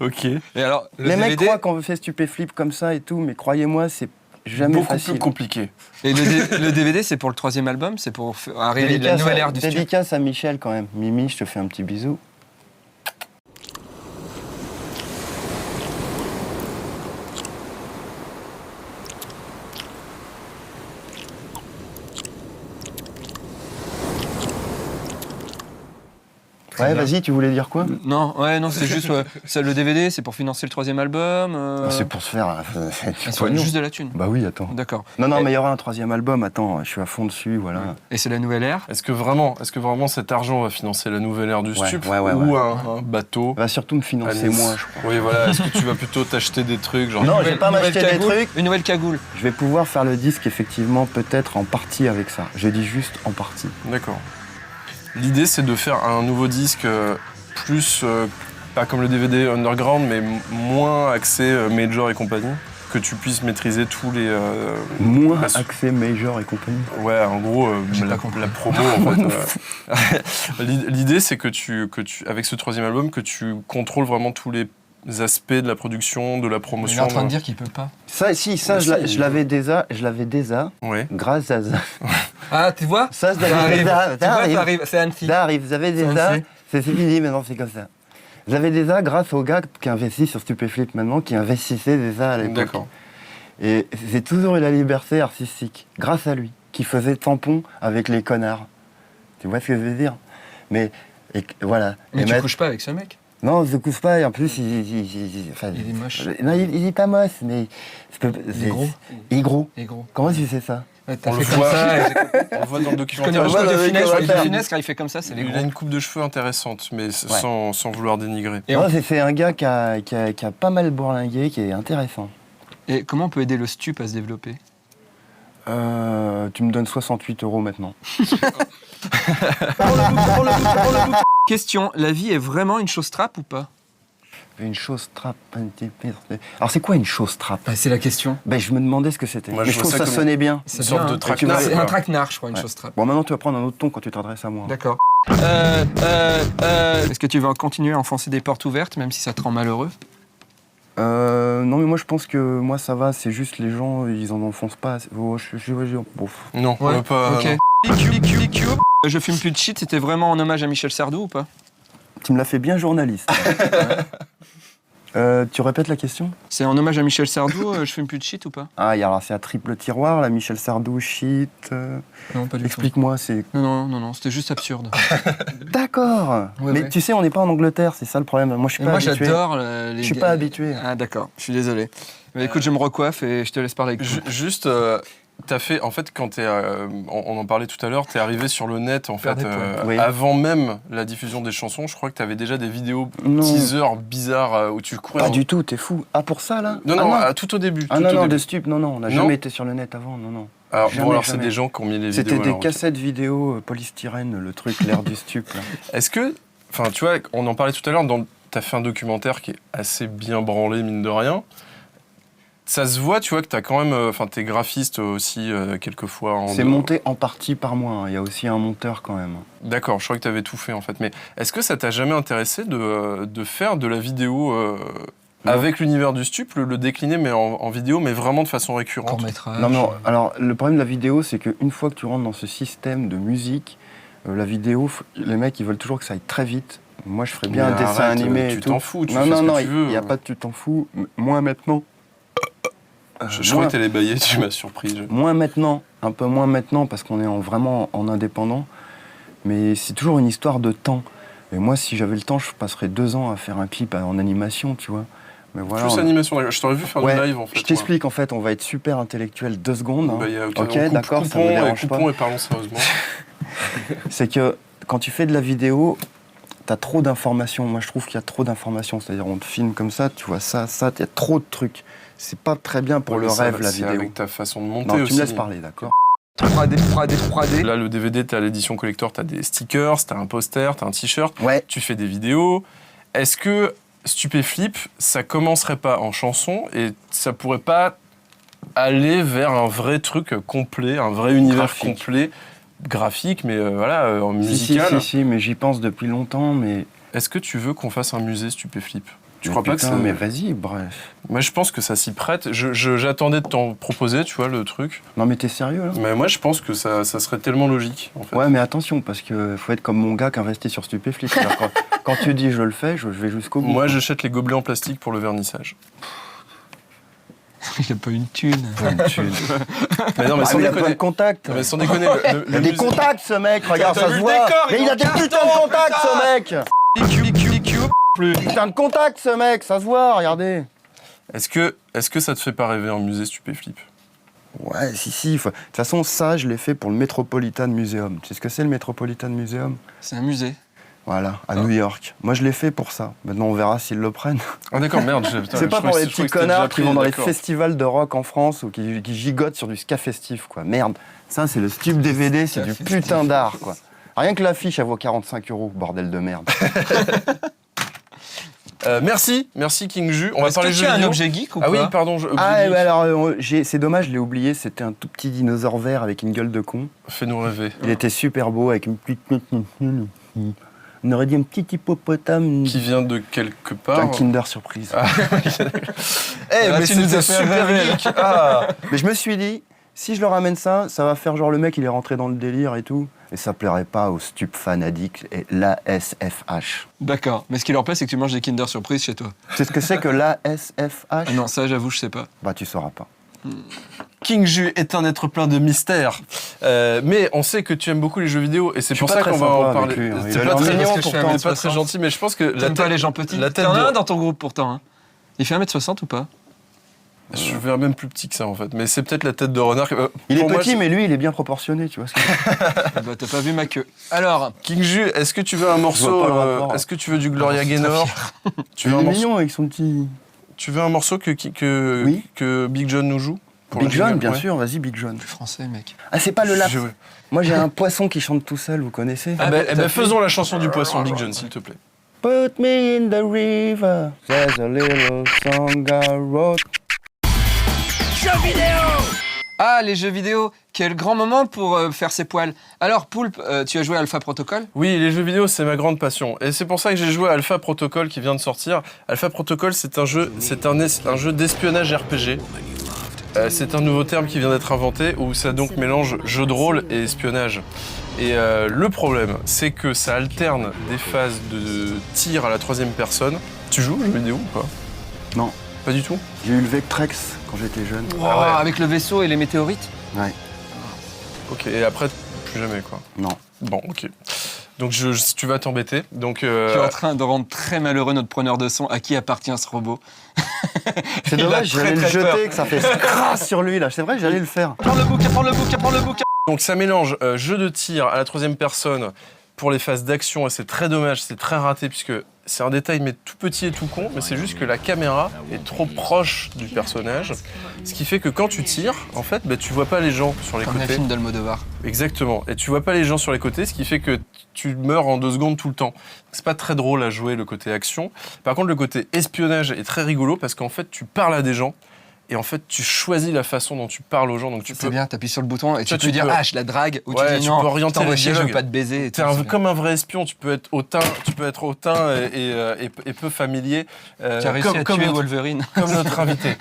Speaker 1: Ok.
Speaker 2: Et alors, le
Speaker 3: Les mecs
Speaker 2: DVD,
Speaker 3: croient qu'on fait Stupéflip comme ça et tout, mais croyez-moi c'est jamais
Speaker 1: Beaucoup
Speaker 3: facile.
Speaker 1: plus compliqué.
Speaker 2: et le DVD, c'est pour le 3e album, c'est pour arriver la nouvelle ère du studio.
Speaker 3: Dédicace à Michel quand même. Mimi, je te fais un petit bisou. Ouais,
Speaker 2: bien.
Speaker 3: vas-y, tu voulais dire quoi?
Speaker 2: Non, c'est juste le DVD, c'est pour financer le 3e album.
Speaker 3: C'est pour se faire
Speaker 2: c'est
Speaker 3: pognon.
Speaker 2: juste de la thune.
Speaker 3: Bah oui, attends.
Speaker 2: D'accord.
Speaker 3: Non, mais il y aura un 3e album, attends, je suis à fond dessus, voilà.
Speaker 2: Et c'est la nouvelle ère.
Speaker 1: Est-ce que vraiment cet argent va financer la nouvelle ère du stup
Speaker 3: ouais,
Speaker 1: ou un bateau?
Speaker 3: Va surtout me financer
Speaker 1: à Nice?
Speaker 3: moi, je crois.
Speaker 1: Oui, voilà. Est-ce que tu vas plutôt t'acheter des trucs genre
Speaker 3: Non, je vais pas m'acheter des trucs.
Speaker 2: Une nouvelle cagoule.
Speaker 3: Je vais pouvoir faire le disque, effectivement, peut-être en partie avec ça. Je dis juste en partie.
Speaker 1: D'accord. L'idée, c'est de faire un nouveau disque plus, pas comme le DVD underground, mais moins axé major et compagnie, que tu puisses maîtriser tous les...
Speaker 3: Moins
Speaker 1: parce-
Speaker 3: accès major et compagnie.
Speaker 1: Ouais, en gros, la promo, en fait. L'idée, c'est que tu, avec ce 3e album, que tu contrôles vraiment tous les aspects de la production, de la
Speaker 2: Il
Speaker 1: promotion.
Speaker 2: est en train de dire qu'il peut pas.
Speaker 3: Ça, si, ça,
Speaker 1: Mais
Speaker 3: je
Speaker 1: si,
Speaker 3: l'avais déjà,
Speaker 1: Ouais.
Speaker 3: grâce à ça.
Speaker 2: Ah, tu vois?
Speaker 3: Ça, je
Speaker 2: Ça
Speaker 3: l'avais
Speaker 2: arrive.
Speaker 3: déjà.
Speaker 2: Tu vois, ça arrive. C'est Annecy.
Speaker 3: Ça arrive, vous avez déjà.
Speaker 2: Annecy.
Speaker 3: C'est fini maintenant, c'est comme ça. J'avais déjà, grâce au gars qui investit sur Stupéflip maintenant, qui investissait déjà à l'époque.
Speaker 1: D'accord.
Speaker 3: Et j'ai toujours eu la liberté artistique, grâce à lui, qui faisait tampon avec les connards. Tu vois ce que je veux dire? Mais, voilà.
Speaker 2: Mais
Speaker 3: Et
Speaker 2: tu
Speaker 3: mettre-
Speaker 2: couches pas avec ce mec.
Speaker 3: Non, je couche pas, et en plus, enfin,
Speaker 2: Il est moche.
Speaker 3: Non, il est pas moche, mais...
Speaker 2: Il est gros.
Speaker 3: Il est gros.
Speaker 2: Il est gros.
Speaker 3: Comment tu sais ça?
Speaker 2: Ouais, t'as
Speaker 1: On
Speaker 2: fait
Speaker 1: le
Speaker 2: comme
Speaker 1: voit.
Speaker 2: ça.
Speaker 1: On le voit dans le
Speaker 2: Je connais
Speaker 1: documentaire.
Speaker 2: Roscoe
Speaker 3: Ouais,
Speaker 2: de
Speaker 3: ouais,
Speaker 2: Funès.
Speaker 3: ouais,
Speaker 2: Roscoe de
Speaker 3: ouais.
Speaker 2: Funès, quand il fait comme ça, c'est les
Speaker 1: Il
Speaker 2: gros.
Speaker 1: a une coupe de cheveux intéressante, mais sans vouloir dénigrer.
Speaker 2: Et
Speaker 3: Non, c'est un gars qui a pas mal bourlingué, qui est intéressant.
Speaker 2: Et comment on peut aider le stup à se développer?
Speaker 3: Tu me donnes 68 € maintenant.
Speaker 2: Question, la vie est vraiment une chose trappe ou pas?
Speaker 3: Une chose trappe. Alors c'est quoi une chose trappe?
Speaker 2: C'est la question.
Speaker 3: Ben, je me demandais ce que c'était.
Speaker 1: Moi,
Speaker 3: Mais
Speaker 1: je
Speaker 3: je
Speaker 1: vois
Speaker 3: trouve
Speaker 1: ça
Speaker 3: que ça
Speaker 1: comme
Speaker 3: sonnait bien.
Speaker 2: C'est
Speaker 1: Une sorte
Speaker 2: bien,
Speaker 1: de
Speaker 2: hein.
Speaker 1: traquenard,
Speaker 2: C'est
Speaker 1: quoi.
Speaker 2: un traquenard, je crois, une
Speaker 3: Ouais.
Speaker 2: chose trappe.
Speaker 3: Bon, maintenant tu vas prendre un autre ton quand tu t'adresses à moi.
Speaker 2: D'accord. Est-ce que tu vas continuer à enfoncer des portes ouvertes, même si ça te rend malheureux?
Speaker 3: Non, mais moi je pense que moi ça va, c'est juste les gens, ils en enfoncent pas. Oh, bon.
Speaker 1: Non, on va pas...
Speaker 2: Ok.
Speaker 1: non.
Speaker 2: Je fume plus de shit, c'était vraiment en hommage à Michel Sardou ou pas?
Speaker 3: Tu me l'as fait bien journaliste. Tu répètes la question?
Speaker 2: C'est en hommage à Michel Sardou, je fume plus de shit ou pas?
Speaker 3: Ah, alors c'est un triple tiroir, là, Michel Sardou, shit.
Speaker 2: Non, pas du tout.
Speaker 3: Explique-moi, c'est...
Speaker 2: Non, c'était juste absurde.
Speaker 3: D'accord.
Speaker 2: Ouais,
Speaker 3: Mais
Speaker 2: ouais.
Speaker 3: tu sais, on n'est pas en Angleterre, c'est ça le problème. Moi je suis
Speaker 2: Et
Speaker 3: pas
Speaker 2: moi
Speaker 3: habitué.
Speaker 2: j'adore les
Speaker 3: Je suis
Speaker 2: gars-
Speaker 3: pas habitué.
Speaker 2: Ah d'accord, je suis désolé. Mais écoute, je me recoiffe et je te laisse parler avec toi.
Speaker 1: Juste, t'as fait, en fait, quand on en parlait tout à l'heure, t'es arrivé sur le net, en fait,
Speaker 2: des points.
Speaker 3: Oui.
Speaker 1: avant même la diffusion des chansons. Je crois que t'avais déjà des vidéos
Speaker 3: Non.
Speaker 1: teasers bizarres où tu courais.
Speaker 3: Pas du tout, t'es fou. Ah, pour ça là?
Speaker 1: Non, tout au début.
Speaker 3: Ah
Speaker 1: tout
Speaker 3: non,
Speaker 1: au
Speaker 3: non,
Speaker 1: début.
Speaker 3: de stup, non, on n'a
Speaker 1: Non.
Speaker 3: jamais été sur le net avant, non.
Speaker 1: Alors,
Speaker 3: Jamais,
Speaker 1: bon, alors c'est
Speaker 3: jamais.
Speaker 1: des gens qui ont mis les vidéos.
Speaker 3: C'était des
Speaker 1: alors, ok.
Speaker 3: cassettes vidéo polystyrène, le truc, l'air du stup. Là.
Speaker 1: Est-ce que, enfin, tu vois, on en parlait tout à l'heure, t'as fait un documentaire qui est assez bien branlé, mine de rien. Ça se voit, tu vois, que t'as quand même, enfin, t'es graphiste aussi, quelquefois.
Speaker 3: C'est monté en partie par moi, hein. Il y a aussi un monteur quand même.
Speaker 1: D'accord, je crois que t'avais tout fait, en fait. Mais est-ce que ça t'a jamais intéressé de faire de la vidéo avec l'univers du stup, le décliner, mais en vidéo, mais vraiment de façon récurrente?
Speaker 2: Court-métrage.
Speaker 3: Non, alors le problème de la vidéo, c'est qu'une fois que tu rentres dans ce système de musique, la vidéo, les mecs, ils veulent toujours que ça aille très vite. Moi, je ferais bien
Speaker 1: Mais
Speaker 3: un dessin
Speaker 1: arrête,
Speaker 3: animé
Speaker 1: tu
Speaker 3: et tout.
Speaker 1: t'en fous, tu
Speaker 3: non,
Speaker 1: fais
Speaker 3: non,
Speaker 1: ce que
Speaker 3: non,
Speaker 1: tu veux.
Speaker 3: il n'y a pas de tu t'en fous. Moins maintenant.
Speaker 1: Je crois que t'allais bailler, tu m'as surpris.
Speaker 3: Moins maintenant, un peu moins maintenant, parce qu'on est vraiment en indépendant. Mais c'est toujours une histoire de temps. Et moi, si j'avais le temps, je passerais 2 ans à faire un clip en animation, tu vois. Mais voilà,
Speaker 1: Plus animation, d'accord. Je t'aurais vu faire du live, en fait.
Speaker 3: je t'explique, en fait, on va être super intellectuel 2 secondes. hein.
Speaker 1: Bah,
Speaker 3: Ok, d'accord, ça me dérange pas.
Speaker 1: Coupons et parlons sérieusement.
Speaker 3: C'est que quand tu fais de la vidéo, t'as trop d'informations. Moi, je trouve qu'il y a trop d'informations. C'est-à-dire, on te filme comme ça, tu vois ça, il y a trop de trucs. C'est pas très bien pour le rêve, la vidéo.
Speaker 1: Avec ta façon de monter
Speaker 3: Non,
Speaker 1: aussi.
Speaker 3: tu me laisses parler, d'accord.
Speaker 2: 3D.
Speaker 1: Là, le DVD, t'as l'édition collector, t'as des stickers, t'as un poster, t'as un t-shirt,
Speaker 3: Ouais.
Speaker 1: tu fais des vidéos. Est-ce que Stupéflip, ça commencerait pas en chanson et ça pourrait pas aller vers un vrai truc complet, un vrai univers
Speaker 3: Graphique.
Speaker 1: complet, graphique, mais en
Speaker 3: Si,
Speaker 1: musical?
Speaker 3: si, mais j'y pense depuis longtemps, mais...
Speaker 1: Est-ce que tu veux qu'on fasse un musée Stupéflip? Tu
Speaker 3: Mais
Speaker 1: crois pas que
Speaker 3: putain,
Speaker 1: ça...
Speaker 3: mais vas-y, bref.
Speaker 1: Moi, je pense que ça s'y prête. J'attendais de t'en proposer, tu vois, le truc.
Speaker 3: Non, mais t'es sérieux, là?
Speaker 1: Mais moi, je pense que ça serait tellement logique, en fait.
Speaker 3: Ouais, mais attention, parce qu'il faut être comme mon gars qui investit sur Stupéflip. C'est-à-dire, quand tu dis je le fais, je vais jusqu'au bout.
Speaker 1: Moi, j'achète les gobelets en plastique pour le vernissage.
Speaker 2: Il a pas une thune.
Speaker 1: Mais non, mais
Speaker 3: Ah,
Speaker 1: sans
Speaker 3: mais il a plein de
Speaker 1: déconner.
Speaker 3: contacts.
Speaker 1: Non, mais sans déconner,
Speaker 3: Il a des
Speaker 1: musée-
Speaker 3: contacts, ce mec, regarde,
Speaker 1: T'as
Speaker 3: ça
Speaker 1: vu
Speaker 3: se
Speaker 1: le
Speaker 3: voit.
Speaker 1: décor,
Speaker 3: Mais il a des putains de contacts, ce mec. Putain de contacts, ce mec, ça se voit, regardez.
Speaker 1: Est-ce que ça te fait pas rêver un musée Stupéflip?
Speaker 3: Ouais, si. De toute façon, ça, je l'ai fait pour le Metropolitan Museum. Tu sais ce que c'est, le Metropolitan Museum?
Speaker 2: C'est un musée.
Speaker 3: Voilà, à New York. Moi, je l'ai fait pour ça. Maintenant, on verra s'ils le prennent.
Speaker 1: Ah d'accord, merde.
Speaker 3: C'est pas pour les petits connards qui vont dans les festivals de rock en France ou qui gigotent sur du ska festif, quoi. Merde. Ça, c'est le stup DVD, c'est du
Speaker 2: Ska festif.
Speaker 3: putain d'art, quoi. Rien que l'affiche, elle vaut 45 €, bordel de merde.
Speaker 1: Merci King Ju. On va
Speaker 2: Est-ce
Speaker 1: parler
Speaker 2: que
Speaker 1: jeux
Speaker 2: tu as un
Speaker 1: vidéo.
Speaker 2: objet geek ou
Speaker 1: Ah
Speaker 2: pas
Speaker 1: oui, pardon.
Speaker 3: C'est dommage, je l'ai oublié. C'était un tout petit dinosaure vert avec une gueule de con.
Speaker 1: Fais-nous rêver.
Speaker 3: Il était super beau avec une petite... On aurait dit un petit hippopotame.
Speaker 1: Qui vient de quelque part.
Speaker 3: Un Kinder Surprise.
Speaker 1: Ah,
Speaker 2: Ah,
Speaker 1: mais
Speaker 2: tu nous
Speaker 1: c'était
Speaker 2: as fait
Speaker 1: super
Speaker 2: rêver,
Speaker 1: geek. Ah.
Speaker 3: Mais je me suis dit, si je leur ramène ça, ça va faire genre le mec, il est rentré dans le délire et tout. Et ça plairait pas aux stupfans addicts et l'ASFH.
Speaker 2: D'accord. Mais ce qui leur plaît, c'est que tu manges des Kinder Surprise chez toi.
Speaker 3: Tu sais ce que c'est que l'ASFH?
Speaker 2: Non, ça, j'avoue, je sais pas.
Speaker 3: Bah, tu sauras pas.
Speaker 1: King Ju est un être plein de mystères. Mais on sait que tu aimes beaucoup les jeux vidéo et c'est
Speaker 3: Je
Speaker 1: pour
Speaker 3: suis
Speaker 1: ça
Speaker 3: pas
Speaker 1: qu'on
Speaker 3: très
Speaker 1: va en
Speaker 3: sympa
Speaker 1: parler.
Speaker 3: avec lui, hein. Il
Speaker 1: C'est
Speaker 3: a
Speaker 1: pas
Speaker 3: l'air
Speaker 1: très
Speaker 3: mignon,
Speaker 1: mignon,
Speaker 2: parce que je fais
Speaker 1: pourtant, pas
Speaker 2: 1m60.
Speaker 1: très gentil, mais je pense que
Speaker 2: T'aimes pas les gens petits?
Speaker 1: la tête
Speaker 2: T'en as un
Speaker 1: de...
Speaker 2: dans ton groupe pourtant. Hein. Il fait 1m60 ou pas?
Speaker 1: Je verrais même plus petit que ça en fait, mais c'est peut-être la tête de renard.
Speaker 3: Il est
Speaker 1: Pour moi,
Speaker 3: petit, mais lui, il est bien proportionné, tu vois ce que je veux dire.
Speaker 2: Bah, t'as pas vu ma queue. Alors,
Speaker 1: King Ju, est-ce que tu veux un morceau
Speaker 3: vois pas le rapport.
Speaker 1: est-ce que tu veux du Gloria Gaynor? Tu
Speaker 3: Il
Speaker 1: veux
Speaker 3: est
Speaker 1: un morceau
Speaker 3: mignon avec son petit...
Speaker 1: Tu veux un morceau que
Speaker 3: Oui.
Speaker 1: que Big John nous joue pour
Speaker 3: Big
Speaker 1: le
Speaker 3: John,
Speaker 1: jingle?
Speaker 3: bien
Speaker 1: Ouais.
Speaker 3: sûr, vas-y, Big John.
Speaker 2: plus français, mec.
Speaker 3: Ah, c'est pas le lap.
Speaker 1: Je-
Speaker 3: Moi, j'ai un poisson qui chante tout seul, vous connaissez?
Speaker 1: Eh ben, faisons la chanson du poisson, Big John, s'il te plaît.
Speaker 3: Put me in the river, there's a little song I wrote.
Speaker 2: Ah, les jeux vidéo. Quel grand moment pour faire ses poils. Alors, Poulpe, tu as joué à Alpha Protocol?
Speaker 1: Oui, les jeux vidéo, c'est ma grande passion. Et c'est pour ça que j'ai joué à Alpha Protocol qui vient de sortir. Alpha Protocol, c'est un jeu d'espionnage RPG. C'est un nouveau terme qui vient d'être inventé où ça donc mélange jeu de rôle et espionnage. Et le problème, c'est que ça alterne des phases de tir à la troisième personne. Tu joues aux jeux vidéo ou pas?
Speaker 3: Non.
Speaker 1: Pas du tout?
Speaker 3: J'ai eu le Vectrex quand j'étais jeune.
Speaker 2: Wow, avec le vaisseau et les météorites?
Speaker 3: Ouais.
Speaker 1: Ok, et après, plus jamais quoi.
Speaker 3: Non.
Speaker 1: Bon, ok. Donc tu vas t'embêter. Donc
Speaker 2: Tu es en train de rendre très malheureux notre preneur de son à qui appartient ce robot.
Speaker 3: C'est
Speaker 2: Il a
Speaker 3: dommage,
Speaker 2: très,
Speaker 3: j'allais le
Speaker 2: très peur.
Speaker 3: jeter, que ça fait scrasse sur lui là. C'est vrai, j'allais le faire.
Speaker 2: Prends le bouquin, prends le bouquin, prends le bouquin.
Speaker 1: Donc ça mélange jeu de tir à la troisième personne pour les phases d'action et c'est très dommage, c'est très raté puisque c'est un détail mais tout petit et tout con, mais c'est juste que la caméra est trop proche du personnage, ce qui fait que quand tu tires, en fait, bah, tu vois pas les gens sur les
Speaker 2: Comme un
Speaker 1: côtés.
Speaker 2: film d'Almodovar.
Speaker 1: Exactement, et tu vois pas les gens sur les côtés, ce qui fait que tu meurs en 2 secondes tout le temps. C'est pas très drôle à jouer le côté action. Par contre, le côté espionnage est très rigolo parce qu'en fait, tu parles à des gens. Et en fait, tu choisis la façon dont tu parles aux gens. Donc tu
Speaker 2: C'est
Speaker 1: peux
Speaker 2: bien, t'appuies sur le bouton et tu
Speaker 1: Ça,
Speaker 2: peux
Speaker 1: tu
Speaker 2: dire
Speaker 1: peux-
Speaker 2: ah je la drague ou
Speaker 1: Ouais,
Speaker 2: tu dis
Speaker 1: tu
Speaker 2: non,
Speaker 1: peux orienter
Speaker 2: t'envoies
Speaker 1: les
Speaker 2: chier, je veux
Speaker 1: dialogues.
Speaker 2: pas te baiser. et
Speaker 1: T'es
Speaker 2: tout, c'est bien.
Speaker 1: comme un vrai espion, tu peux être hautain et peu familier.
Speaker 2: Tu as réussi à tuer
Speaker 1: notre,
Speaker 2: Wolverine.
Speaker 1: comme notre invité.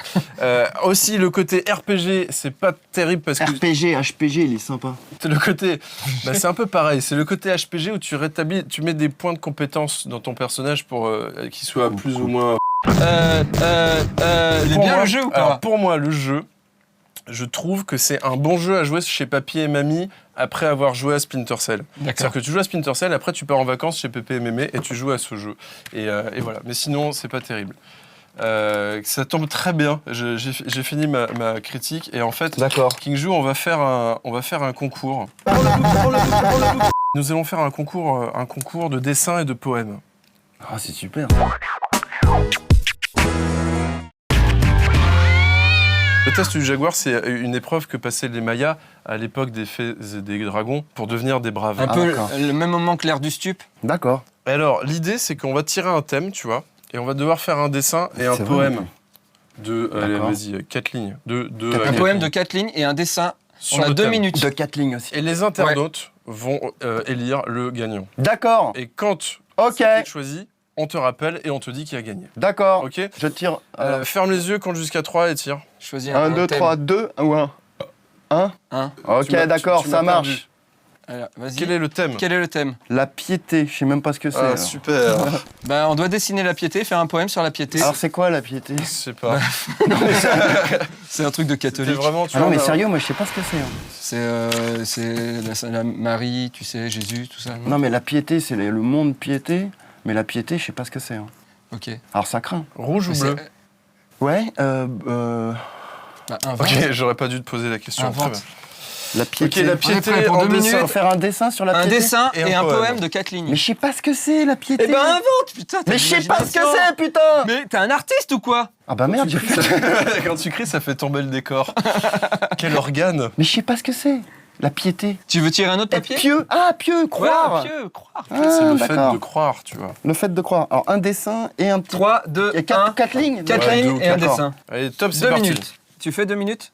Speaker 1: Aussi, le côté RPG, c'est pas terrible parce que
Speaker 3: RPG, HPG, il est sympa.
Speaker 1: c'est le côté. Bah, c'est un peu pareil. C'est le côté HPG où tu mets des points de compétence dans ton personnage pour qu'il soit plus ou moins.
Speaker 2: Il est
Speaker 1: Pour
Speaker 2: bien
Speaker 1: moi-
Speaker 2: le jeu ou
Speaker 1: alors,
Speaker 2: pas?
Speaker 1: pour moi, le jeu, je trouve que c'est un bon jeu à jouer chez papy et mamie après avoir joué à Splinter Cell.
Speaker 2: D'accord.
Speaker 1: C'est-à-dire que tu joues à Splinter Cell, après tu pars en vacances chez pépé et mémé et tu joues à ce jeu. Et voilà. Mais sinon, c'est pas terrible. Ça tombe très bien. J'ai fini ma critique et en fait,
Speaker 3: D'accord.
Speaker 1: King Ju, on va faire un concours. Nous allons faire un concours de dessins et de poèmes.
Speaker 3: Ah, c'est super.
Speaker 1: Le test du jaguar, c'est une épreuve que passaient les Mayas à l'époque des fées et des dragons pour devenir des braves.
Speaker 2: Un peu
Speaker 3: d'accord.
Speaker 2: le même moment que l'ère du stup.
Speaker 3: D'accord.
Speaker 1: Et alors, l'idée, c'est qu'on va tirer un thème, tu vois, et on va devoir faire un dessin et un
Speaker 3: C'est
Speaker 1: poème
Speaker 3: vrai.
Speaker 1: de,
Speaker 3: D'accord.
Speaker 1: vas-y, 4 lignes.
Speaker 2: Un poème de 4 lignes et un dessin.
Speaker 1: Sur
Speaker 2: On a
Speaker 1: le
Speaker 2: 2
Speaker 1: thème.
Speaker 2: minutes.
Speaker 3: De 4 lignes aussi.
Speaker 1: Et les internautes vont élire le gagnant.
Speaker 3: D'accord.
Speaker 1: Et quand
Speaker 3: Ok.
Speaker 1: c'est choisi, on te rappelle et on te dit qui a gagné.
Speaker 3: D'accord.
Speaker 1: Ok.
Speaker 3: Je tire.
Speaker 1: Ferme les yeux, compte jusqu'à 3 et tire.
Speaker 2: Choisis
Speaker 3: 1, 2,
Speaker 2: thème.
Speaker 3: 3, 2 ou 1 1
Speaker 2: Un.
Speaker 3: Ok,
Speaker 1: Tu m'as-
Speaker 3: d'accord,
Speaker 1: tu
Speaker 3: ça
Speaker 1: m'as
Speaker 3: marche.
Speaker 1: perdu.
Speaker 2: Alors, vas-y.
Speaker 1: Quel est le thème?
Speaker 2: Quel est le thème?
Speaker 3: La piété, je sais même pas ce que c'est.
Speaker 1: Ah,
Speaker 3: alors.
Speaker 1: super.
Speaker 2: Bah, on doit dessiner la piété, faire un poème sur la piété.
Speaker 3: Alors c'est quoi la piété?
Speaker 1: Je sais pas.
Speaker 2: C'est un truc de
Speaker 1: C'était
Speaker 2: catholique.
Speaker 1: vraiment, tu
Speaker 3: Ah non
Speaker 1: vois,
Speaker 3: mais
Speaker 1: là-
Speaker 3: sérieux, moi je sais pas ce que c'est. Hein.
Speaker 2: C'est la Marie, tu sais, Jésus, tout ça.
Speaker 3: Non mais la piété, c'est le monde piété, mais la piété, je sais pas ce que c'est. Hein.
Speaker 2: Ok.
Speaker 3: Alors ça craint.
Speaker 1: Rouge ou
Speaker 2: Mais
Speaker 1: bleu?
Speaker 3: Ouais,
Speaker 2: Bah, invente.
Speaker 1: Ok, j'aurais pas dû te poser la question.
Speaker 2: Invente.
Speaker 1: Très bien.
Speaker 3: la
Speaker 1: Ok,
Speaker 3: piété.
Speaker 1: la
Speaker 2: On est
Speaker 1: piété
Speaker 2: prêt pour
Speaker 1: en
Speaker 2: 2 minutes.
Speaker 1: dessin.
Speaker 3: Faut faire un dessin sur la
Speaker 2: Un
Speaker 3: piété.
Speaker 2: dessin
Speaker 1: Et
Speaker 2: et
Speaker 1: un
Speaker 2: un
Speaker 1: poème.
Speaker 2: poème de 4 lignes.
Speaker 3: Mais je sais pas ce que c'est la piété.
Speaker 2: Eh ben invente, putain, t'as
Speaker 3: mais
Speaker 2: de
Speaker 3: je sais pas ce que
Speaker 2: l'imagination.
Speaker 3: c'est, putain.
Speaker 2: Mais t'es un artiste ou quoi?
Speaker 3: Ah bah merde, j'ai fait.
Speaker 1: Quand tu cries, ça fait tomber le décor. Quel organe.
Speaker 3: Mais je sais pas ce que c'est. La piété.
Speaker 2: Tu veux tirer un autre
Speaker 3: Être
Speaker 2: papier?
Speaker 3: pieux. Ah, pieux, croire.
Speaker 2: Ouais, pieux, croire.
Speaker 3: Ah,
Speaker 1: C'est le fait
Speaker 3: d'accord.
Speaker 1: de croire, tu vois.
Speaker 3: Le fait de croire. Alors, un dessin et un petit...
Speaker 2: 3, 2,
Speaker 3: Il y a
Speaker 2: 1.
Speaker 3: 4 lignes.
Speaker 2: 4
Speaker 1: Ouais,
Speaker 2: lignes
Speaker 1: deux,
Speaker 2: et un
Speaker 3: d'accord.
Speaker 2: dessin.
Speaker 1: Allez, top, c'est
Speaker 2: 2
Speaker 1: parti.
Speaker 2: minutes. Tu fais 2 minutes?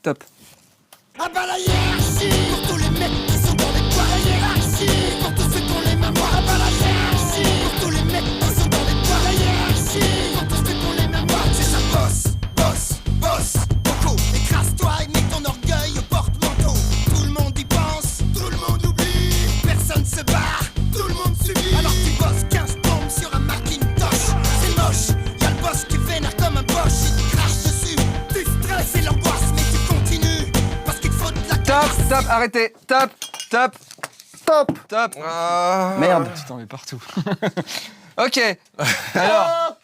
Speaker 2: Top.
Speaker 8: Ah bah la hiérarchie pour tous les mecs qui sont dans les poires. La hiérarchie pour tous ceux qui ont les mêmes moires. Ah bah la hiérarchie pour tous les mecs qui sont dans les poires. La hiérarchie pour tous ceux qui ont les mêmes moires. C'est ça, boss, boss, boss. Coco, écrase-toi et mets ton orgueil au porte-manteau. Tout le monde y pense, tout le monde oublie. Personne se barre, tout le monde subit. Alors tu bosses 15 bombes sur un Macintosh. C'est moche, y'a le boss qui vénère comme un boss. Il te crache dessus, tu stresses et l'angoisse. Mais tu continues, parce qu'il te faut de la
Speaker 2: Top, stop, arrêtez. Top, top,
Speaker 3: Top.
Speaker 2: top.
Speaker 1: Ah,
Speaker 3: Merde.
Speaker 2: Tu t'en mets partout. Ok. Alors,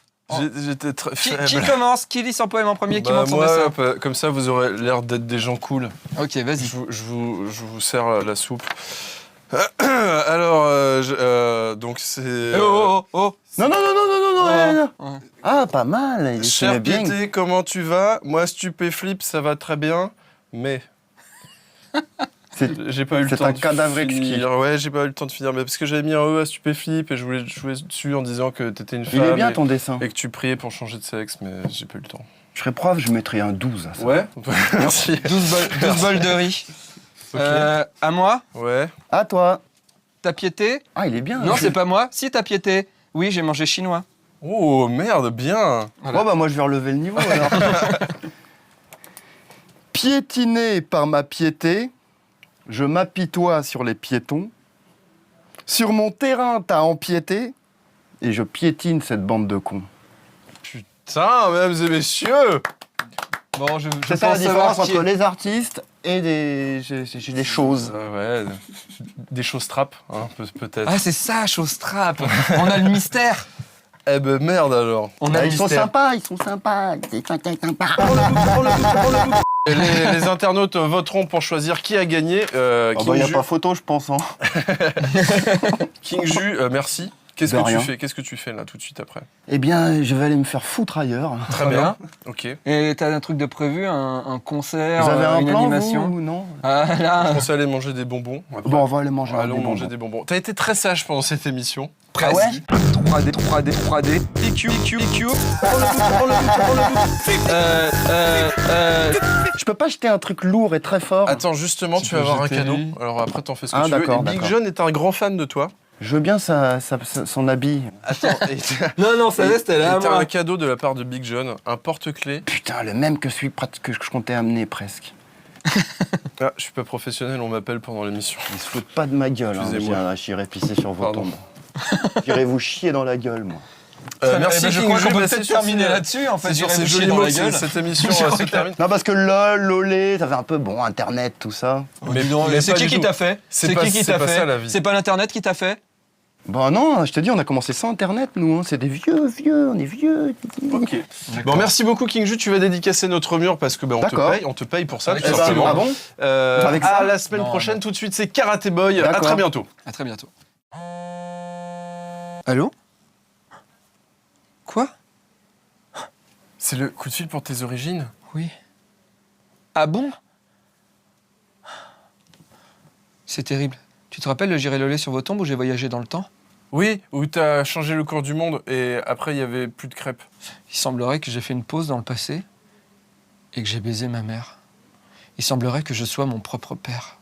Speaker 1: J'étais très
Speaker 2: qui
Speaker 1: faible.
Speaker 2: commence? Qui lit son poème en premier? Qui
Speaker 1: Bah,
Speaker 2: monte son
Speaker 1: moi,
Speaker 2: dessin?
Speaker 1: comme ça, vous aurez l'air d'être des gens cool.
Speaker 2: Ok, vas-y.
Speaker 1: Je vous sers la soupe. Alors, donc c'est...
Speaker 2: Oh, oh, oh.
Speaker 3: Non, non, non, non, non, non,
Speaker 2: Ouais.
Speaker 3: non, non.
Speaker 2: Ouais.
Speaker 3: Ah, pas mal. Il
Speaker 1: Cher
Speaker 3: estimait bien.
Speaker 1: Piété, comment tu vas? Moi, Stupéflip, ça va très bien, mais... J'ai pas eu le
Speaker 3: c'est
Speaker 1: temps
Speaker 3: un
Speaker 1: de
Speaker 3: cadavre
Speaker 1: finir. Ouais, j'ai pas eu le temps de finir, mais parce que j'avais mis un E à Stupéflip et je voulais jouer dessus en disant que t'étais une femme
Speaker 3: Il est bien ton dessin.
Speaker 1: et que tu priais pour changer de sexe, mais j'ai pas eu le temps.
Speaker 3: Je serais prof, je mettrais un 12 à ça.
Speaker 1: Ouais. Merci.
Speaker 2: 12 bols de riz.
Speaker 1: Ok.
Speaker 2: À moi?
Speaker 1: Ouais.
Speaker 3: À toi.
Speaker 2: T'as piété?
Speaker 3: Ah, il est bien.
Speaker 2: Non, c'est pas moi. Si, t'as piété. Oui, j'ai mangé chinois.
Speaker 1: Oh merde, bien.
Speaker 2: Voilà.
Speaker 3: Oh, bah moi, je vais relever le niveau, alors. Piétiné par ma piété, je m'apitoie sur les piétons. Sur mon terrain, t'as empiété, et je piétine cette bande de cons.
Speaker 1: Putain, mesdames et messieurs.
Speaker 2: Bon, je
Speaker 3: C'est ça la
Speaker 2: pense savoir
Speaker 3: différence
Speaker 2: qui
Speaker 3: entre
Speaker 2: est-
Speaker 3: les artistes et des choses.
Speaker 1: Ouais, des choses trappes, hein, peut-être.
Speaker 2: Ah, c'est ça, chose trappe. On a le mystère.
Speaker 1: Eh ben merde alors.
Speaker 2: On a
Speaker 3: Ah,
Speaker 2: le
Speaker 3: ils sont
Speaker 2: mystère.
Speaker 3: sympas, ils sont sympas. Ils sont sympas.
Speaker 1: Et les internautes voteront pour choisir qui a gagné.
Speaker 3: Ah bah, y a
Speaker 1: Ju-
Speaker 3: pas photo, je pense. Hein.
Speaker 1: King Ju, merci. Qu'est-ce
Speaker 3: De
Speaker 1: que tu
Speaker 3: rien.
Speaker 1: fais? Qu'est-ce que tu fais là tout de suite après?
Speaker 3: Eh bien, je vais aller me faire foutre ailleurs.
Speaker 1: Très bien. Ok.
Speaker 2: Et t'as un truc de prévu, un concert,
Speaker 3: Vous avez un
Speaker 2: une
Speaker 3: plan,
Speaker 2: animation?
Speaker 3: vous, ou non?
Speaker 2: Ah là,
Speaker 1: On pensait aller manger des bonbons. Après.
Speaker 3: Bon, on va aller manger un
Speaker 1: Allons
Speaker 3: des
Speaker 1: manger
Speaker 3: bonbons.
Speaker 1: des bonbons. T'as été très sage pendant cette émission.
Speaker 2: presque.
Speaker 3: ouais
Speaker 2: 3D, 3D, 3D. IQ, IQ, IQ.
Speaker 3: Je peux pas jeter un truc lourd et très fort.
Speaker 1: Attends, justement, tu vas
Speaker 2: peux
Speaker 1: avoir un
Speaker 2: jeter
Speaker 1: cadeau.
Speaker 2: lui.
Speaker 1: Alors après, t'en fais ce que
Speaker 3: Ah,
Speaker 1: tu veux.
Speaker 3: d'accord,
Speaker 1: Et Big
Speaker 3: d'accord.
Speaker 1: John est un grand fan de toi.
Speaker 3: Je veux bien son habit.
Speaker 1: Attends,
Speaker 2: Non, non, sa veste, elle est à
Speaker 1: t'as
Speaker 2: moi.
Speaker 1: un cadeau de la part de Big John, un porte-clés.
Speaker 3: Putain, le même que celui que je comptais amener presque.
Speaker 1: Ah, je suis pas professionnel, on m'appelle pendant l'émission.
Speaker 3: Ils se foutent pas de ma gueule. Hein.
Speaker 1: Excusez-moi.
Speaker 3: J'irai pisser sur vos
Speaker 1: Pardon.
Speaker 3: tombes. J'irai vous chier dans la gueule, moi.
Speaker 1: Merci,
Speaker 2: Eh ben, je
Speaker 1: King
Speaker 2: crois
Speaker 1: Ju.
Speaker 2: qu'on peut
Speaker 1: Bah, c'est
Speaker 2: peut-être
Speaker 1: sur
Speaker 2: terminer
Speaker 1: ces-
Speaker 2: là-dessus, en fait.
Speaker 1: C'est sur
Speaker 2: J'irai
Speaker 1: ces
Speaker 2: vous chier
Speaker 1: jolis
Speaker 2: dans
Speaker 1: mots
Speaker 2: la
Speaker 1: que
Speaker 2: gueule.
Speaker 1: cette émission se termine.
Speaker 3: Non, parce que lol, lolé, ça fait un peu bon, internet, tout ça.
Speaker 1: Mais
Speaker 2: Mais c'est
Speaker 1: pas
Speaker 2: qui
Speaker 1: du
Speaker 2: qui
Speaker 1: tout.
Speaker 2: t'a fait?
Speaker 1: C'est pas- c'est pas ça, la vie.
Speaker 2: C'est pas l'internet qui t'a fait?
Speaker 3: Bah non, je te dis, on a commencé sans internet, nous. Hein. C'est des vieux, on est vieux.
Speaker 1: Ok. Bon, merci beaucoup, King Ju. Tu vas dédicacer notre mur parce que
Speaker 3: D'accord.
Speaker 1: on te paye pour ça,
Speaker 2: Avec
Speaker 1: tout
Speaker 2: ça.
Speaker 1: simplement.
Speaker 3: Ah bon Avec
Speaker 1: À
Speaker 3: ça
Speaker 1: la semaine
Speaker 2: Non,
Speaker 1: prochaine,
Speaker 2: non.
Speaker 1: tout de suite, c'est Karaté Boy. À
Speaker 3: D'accord.
Speaker 1: très bientôt.
Speaker 2: À très bientôt. Allô? Quoi?
Speaker 1: C'est le coup de fil pour tes origines?
Speaker 2: Oui. Ah bon? C'est terrible. Tu te rappelles le J'irai Lolé sur vos tombes où j'ai voyagé dans le temps?
Speaker 1: Oui, où t'as changé le cours du monde et après, il y avait plus de crêpes.
Speaker 2: Il semblerait que j'ai fait une pause dans le passé et que j'ai baisé ma mère. Il semblerait que je sois mon propre père.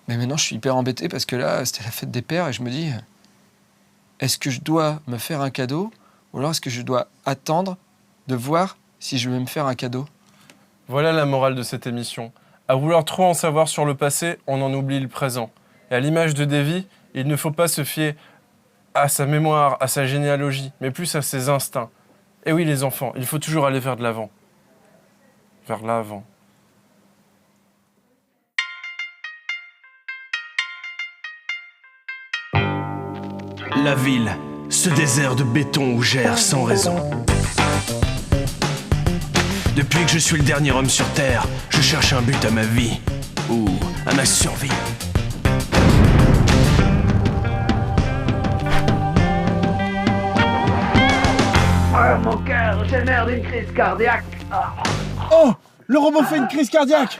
Speaker 2: Mais maintenant, je suis hyper embêté parce que là, c'était la fête des pères et je me dis, est-ce que je dois me faire un cadeau ou alors est-ce que je dois attendre de voir si je vais me faire un cadeau?
Speaker 1: Voilà la morale de cette émission. À vouloir trop en savoir sur le passé, on en oublie le présent. Et à l'image de Davy, il ne faut pas se fier à sa mémoire, à sa généalogie, mais plus à ses instincts. Et oui, les enfants, il faut toujours aller vers de l'avant. Vers l'avant.
Speaker 11: La ville, ce désert de béton où j'erre sans raison. Depuis que je suis le dernier homme sur Terre, je cherche un but à ma vie, ou à ma survie.
Speaker 8: Mon cœur génère une crise cardiaque.
Speaker 10: Oh, le robot fait une crise cardiaque.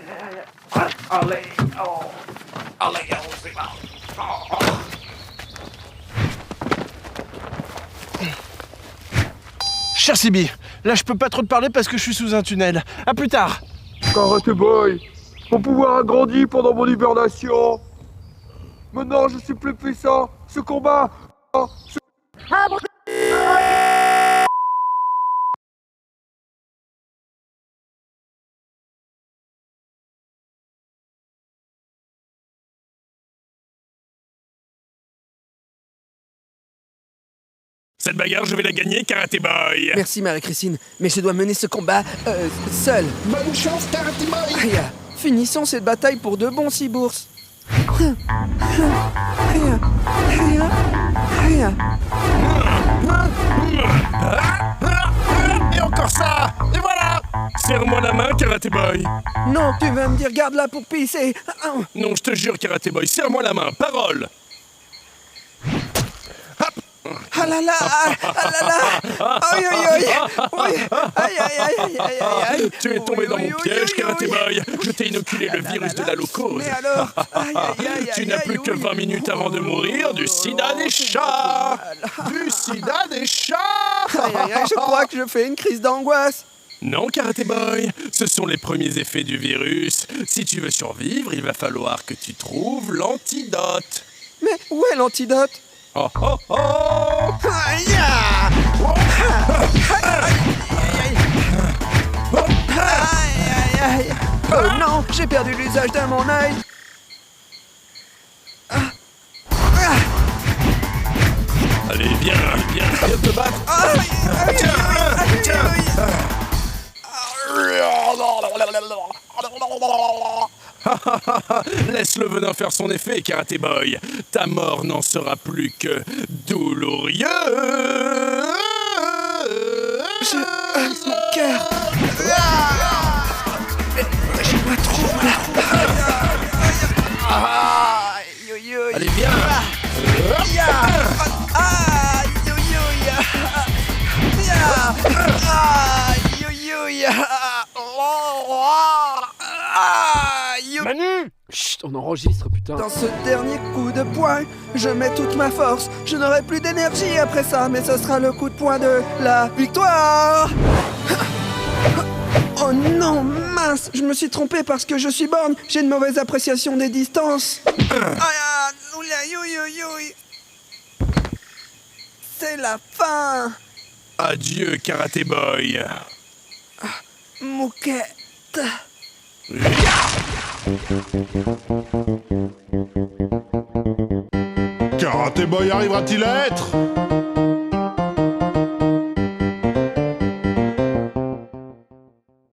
Speaker 11: Cher Sibi, là je peux pas trop te parler parce que je suis sous un tunnel. À plus tard.
Speaker 12: Karate Boy, mon pouvoir a grandi pendant mon hibernation. Maintenant, je suis plus puissant. Ce combat...
Speaker 11: Cette bagarre, je vais la gagner, Karate Boy.
Speaker 13: Merci Marie-Christine, mais je dois mener ce combat seul.
Speaker 7: Bonne chance, Karate Boy.
Speaker 13: Finissons cette bataille pour de bons 6 bourses.
Speaker 11: Et encore ça. Et voilà. Serre-moi la main, Karate Boy.
Speaker 13: Non, tu vas me dire garde là pour pisser.
Speaker 11: Non, je te jure, Karate Boy, serre-moi la main, parole.
Speaker 13: Ah là là, aïe aïe aïe, oui, aïe aïe aïe aïe aïe.
Speaker 11: Tu es tombé dans mon piège, Karate Boy. Je t'ai inoculé le virus de la locose.
Speaker 13: Mais alors, aïe aïe aïe.
Speaker 11: Tu n'as plus que 20 minutes avant de mourir du sida des chats. Du sida des chats.
Speaker 13: Aïe aïe aïe, je crois que je fais une crise d'angoisse.
Speaker 11: Non, Karate Boy, ce sont les premiers effets du virus. Si tu veux survivre, il va falloir que tu trouves l'antidote.
Speaker 13: Mais où est l'antidote?
Speaker 11: Oh oh oh!
Speaker 13: Aïe! Aïe! Oh non, j'ai perdu l'usage de mon œil.
Speaker 11: Allez, viens te battre. Laisse le venin faire son effet, Karate Boy. Ta mort n'en sera plus que douloureux.
Speaker 13: Mon cœur. Lâchez-moi trop là.
Speaker 11: Allez, viens.
Speaker 13: Manu! Chut, on enregistre, putain. Dans ce dernier coup de poing, je mets toute ma force. Je n'aurai plus d'énergie après ça, mais ce sera le coup de poing de la victoire! Oh non, mince! Je me suis trompé parce que je suis borgne. J'ai une mauvaise appréciation des distances. C'est la fin!
Speaker 11: Adieu, Karate Boy.
Speaker 13: Mouquette.
Speaker 7: Karate Boy arrivera-t-il à être